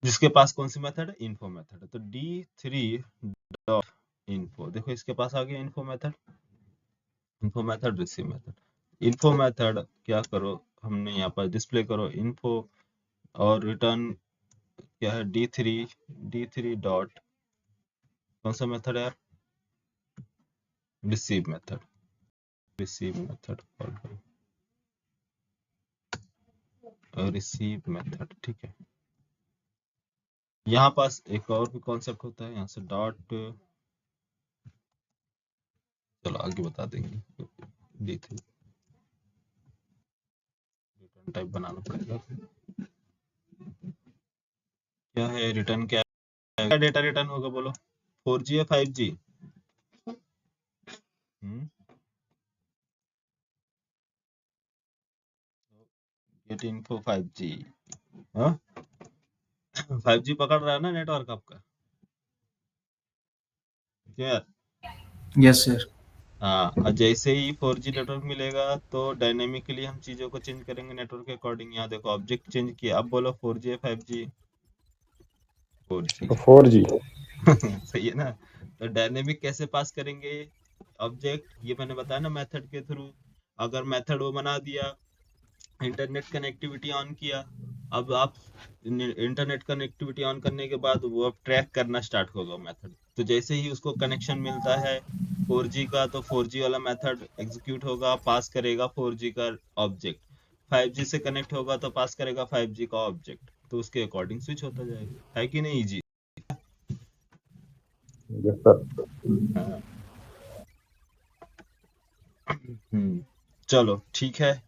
जिसके पास कौन सी मेथड है? इन्फो मेथड है। तो D3 डॉट इन्फो, देखो इसके पास आ गया info method. Info method, receive method. Info method क्या करो, हमने यहाँ पर डिस्प्ले करो इन्फो, और रिटर्न क्या है? D3 डॉट कौन सा मेथड है यार? Receive method. Receive method call करो, रिसीव मेथड, ठीक है। यहाँ पास एक और भी कॉन्सेप्ट होता है, यहाँ से डॉट, चलो आगे बता देंगे। D3 रिटर्न टाइप बनाना पड़ेगा। क्या है रिटर्न? क्या डेटा रिटर्न होगा बोलो? 4G या 5G? Get info 5G। हाँ 5G पकड़ रहा है ना नेटवर्क आपका? क्या यार? Yes sir. हाँ, और जैसे ही 4G नेटवर्क मिलेगा तो डायनेमिकली हम चीजों को चेंज करेंगे नेटवर्क के अकॉर्डिंग। यहाँ देखो ऑब्जेक्ट चेंज किया, अब बोलो 4G या 5G? 4G। 4G। सही है ना? तो डायनेमिक कैसे पास करेंगे ऑब्जेक्ट? ये मैंने बताया ना, मेथड के थ्रू। अगर मेथड वो बना दिया, इंटरनेट कनेक्टिविटी ऑन किया, अब आप इंटरनेट कनेक्टिविटी ऑन करने के बाद वो अब ट्रैक करना स्टार्ट होगा मेथड। तो जैसे ही उसको कनेक्शन मिलता है 4G का, तो 4G वाला मेथड एग्जीक्यूट होगा, पास करेगा 4G का ऑब्जेक्ट। 5G से कनेक्ट होगा तो पास करेगा 5G का ऑब्जेक्ट। तो उसके अकॉर्डिंग स्विच होता जाएगा, है कि नहीं जी? Yes sir. हाँ। चलो ठीक है,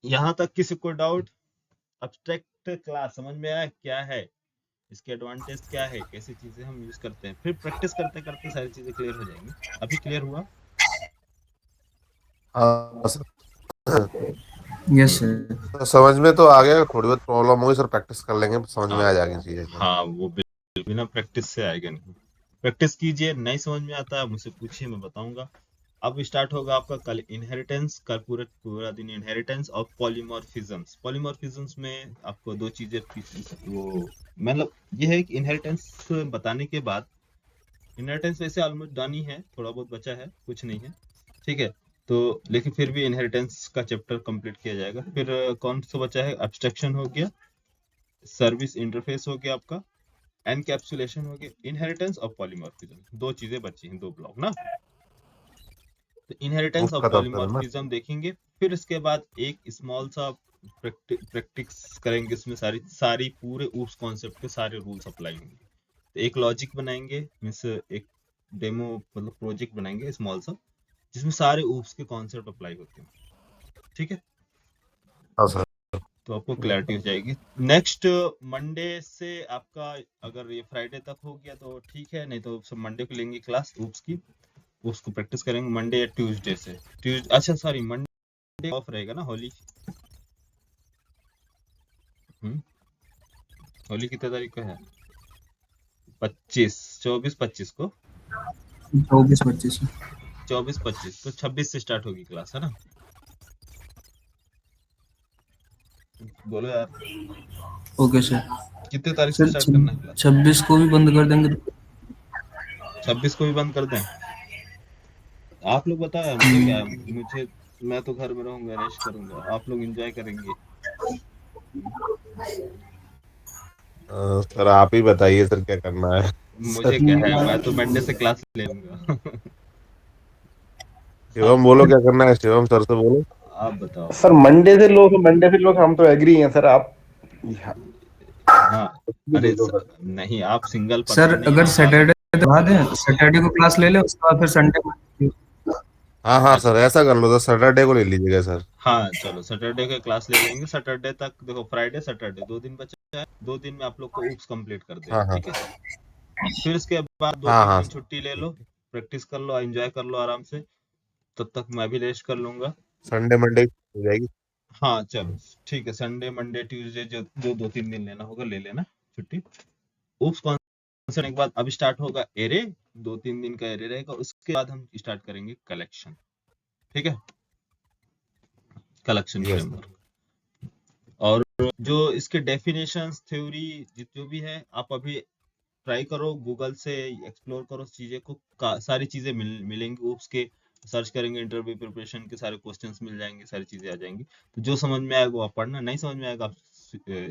यहाँ तक किसी को डाउट? अब्स्ट्रैक्ट क्लास समझ में आया क्या है, इसके एडवांटेज क्या है, कैसी चीजें हम यूज करते हैं? फिर प्रैक्टिस करते करते सारी चीजें क्लियर हो जाएंगी। अभी क्लियर हुआ? हाँ सर। Yes sir. तो समझ में तो आ गया, थोड़ी बहुत प्रॉब्लम हुई सर, प्रैक्टिस कर लेंगे समझ में हाँ आ जाएगी चीजें सर। हाँ, वो बिना प्रैक्टिस से आएगा नहीं। प्रैक्टिस कीजिए, नहीं समझ में आता है मुझसे पूछिए, मैं बताऊंगा। अब स्टार्ट होगा आपका कल इनहेरिटेंस का, पूरा पूरा दिन इनहेरिटेंस और पॉलीमॉर्फिज्म्स। पॉलीमॉर्फिज्म्स में आपको दो चीजें वो मतलब ये है कि इनहेरिटेंस बताने के बाद, इनहेरिटेंस वैसे ऑलमोस्ट डन ही है, थोड़ा बहुत बचा है, कुछ नहीं है, ठीक है। तो लेकिन फिर भी इनहेरिटेंस का चैप्टर कंप्लीट किया जाएगा। फिर कौन सा बचा है? एब्स्ट्रैक्शन हो गया, सर्विस इंटरफेस हो गया आपका, एनकैप्सुलेशन हो गया, इनहेरिटेंस और पॉलीमॉर्फिज्म। दो चीजें बची हैं, दो ब्लॉक ना। तो इनहेरिटेंस प्रूफ और खत्म करना। पॉलीमॉर्फिज्म देखेंगे। फिर इसके बाद एक स्मॉल सा प्रैक्टिस करेंगे, उसमें सारी पूरे ऊप्स कॉन्सेप्ट के सारे रूल्स अप्लाई होंगे। तो एक लॉजिक बनाएंगे, मीन्स एक डेमो मतलब प्रोजेक्ट बनाएंगे स्मॉल सा, जिसमें सारे ऊप्स के कॉन्सेप्ट अप्लाई होते हैं, ठीक है। हाँ सर। तो आपको क्लैरिटी हो जाएगी। नेक्स्ट मंडे से आपका, अगर ये फ्राइडे तक हो गया तो ठीक है, नहीं तो मंडे को लेंगे क्लास ऊप्स की, उसको प्रैक्टिस करेंगे मंडे या ट्यूसडे से। अच्छा सॉरी, मंडे ऑफ रहेगा ना, होली। होली कितने तारीख को है? 24-25 को। 24-25। 24-25 तो 26 से स्टार्ट होगी क्लास, है ना? बोलो यार, ओके सर। कितने तारीख से सर स्टार्ट करना है क्लास? 26 को भी बंद कर देंगे? 26 को भी बंद कर दें? आप लोग बताओ यार, मुझे क्या है, मुझे, मैं तो घर में रहूंगा, रेस्ट करूंगा, आप लोग एंजॉय करेंगे। सर आप ही बताइए सर क्या करना है। मुझे क्या है, मैं तो मंडे से क्लास ले लूंगा। शिवम बोलो क्या करना है, शिवम सर से बोलो। आप बताओ। सर मंडे से लो, हम तो एग्री हैं सर। आप हाँ, अरे ले लो सर। नहीं, आप सिंगल सर पर्सन नहीं अगर हो, आप सैटरडे बाद है, सैटरडे को क्लास ले ले, उसके बाद फिर संडे हाँ हाँ अच्छा सर, ऐसा कर लो तो सैटरडे को ले लीजिएगा सर। हाँ चलो सैटरडे का क्लास ले लेंगे। सैटरडे तक देखो, फ्राइडे सैटरडे 2 दिन बचा है, 2 दिन में आप लोग को ऊप्स कंप्लीट कर हाँ देना, हाँ ठीक है। फिर इसके बाद दो हाँ तीन हाँ दिन सर। छुट्टी ले लो, प्रैक्टिस कर लो, एंजॉय कर लो आराम से। तब तक मैं भी रेस्ट कर लूंगा। संडे मंडे हो जाएगी। हाँ चलो ठीक है, संडे मंडे ट्यूसडे जो जो 2-3 दिन लेना होगा ले लेना छुट्टी। उप्स कॉन्सर्ट के बाद अब स्टार्ट होगा एरे, 2-3 दिन का एरे रहेगा, उसके बाद हम स्टार्ट करेंगे कलेक्शन, ठीक है, कलेक्शन यस सर। फ्रेमवर्क। और जो इसके डेफिनेशंस थ्योरी जो भी है, आप अभी ट्राई करो, गूगल से एक्सप्लोर करो चीजें को, सारी चीजें मिलेंगी उसके। सर्च करेंगे इंटरव्यू प्रिपरेशन के, सारे क्वेश्चंस मिल जाएंगे, सारी चीजें आ जाएंगी। तो जो समझ में आएगा वो आप पढ़ना, नहीं समझ में आएगा आप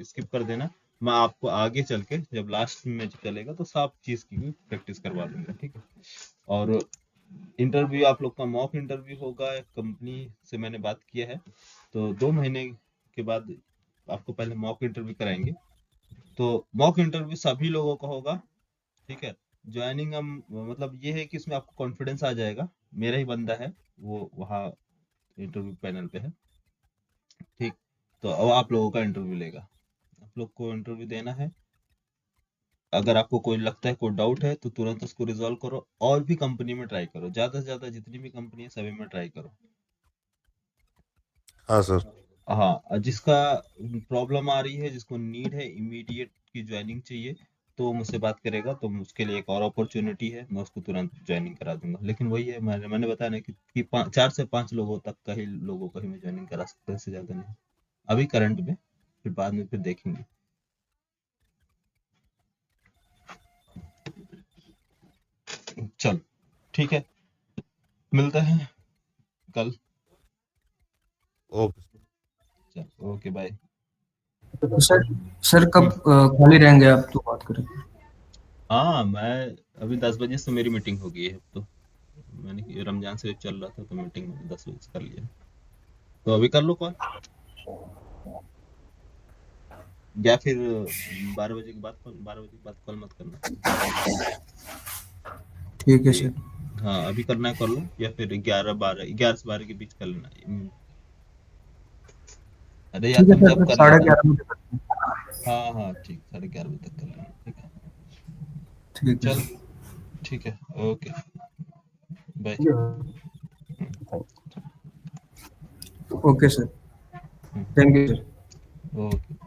स्किप कर देना। मैं आपको आगे चल के जब लास्ट में चलेगा तो सब चीज की भी प्रैक्टिस करवा दूंगा, ठीक है। और इंटरव्यू आप लोग का मॉक इंटरव्यू होगा, कंपनी से मैंने बात किया है, तो 2 महीने के बाद आपको पहले मॉक इंटरव्यू कराएंगे। तो मॉक इंटरव्यू सभी लोगों का होगा, ठीक है। ज्वाइनिंग हम मतलब ये है कि इसमें आपको कॉन्फिडेंस आ जाएगा, मेरा ही बंदा है वो वहाँ इंटरव्यू पैनल पे है, ठीक। तो अब आप लोगों का इंटरव्यू लेगा, आप लोग को इंटरव्यू देना है। अगर आपको कोई लगता है कोई डाउट है तो तुरंत उसको रिजॉल्व करो, और भी कंपनी में ट्राई करो, ज्यादा से ज्यादा जितनी भी कंपनी है सभी में ट्राई करो। हाँ सर। हाँ, जिसका प्रॉब्लम आ रही है, जिसको नीड है इमीडिएट की ज्वाइनिंग चाहिए, तो वो मुझसे बात करेगा, तो उसके लिए एक और अपॉर्चुनिटी है, मैं उसको तुरंत ज्वाइनिंग करा दूंगा। लेकिन वही है, मैंने बताया ना कि 4 से 5 लोगों तक का ही, लोगों का ही मैं ज्वाइनिंग करा सकता हूँ, इससे ज्यादा नहीं अभी करंट में। फिर बाद में फिर देखेंगे। चल ठीक है, मिलते हैं कल। ओके। चल ओके बाय। तो सर कब खाली रहेंगे आप तो बात करें। हाँ मैं अभी 10 बजे से मेरी मीटिंग हो गई है, अब तो मैंने रमजान से चल रहा था तो मीटिंग 10 बजे से कर लिया, तो अभी कर लो कॉल, या फिर 12 बजे के बाद कॉल, 12 बजे के बाद कॉल मत करना। ठीक है ठीक, सर। हाँ अभी करना है कर लो, या फिर 11 से 12 के बीच कर लेना। अरे यार ठीक है तुम सर, जब फिर कर लेना। 11:30 बजे करते हैं। हाँ हाँ ठीक, 11:30 बजे तक कर लेना, ठीक है। ठीक है चल सर। ठीक है, okay bye. Okay sir. Thank you sir. Okay.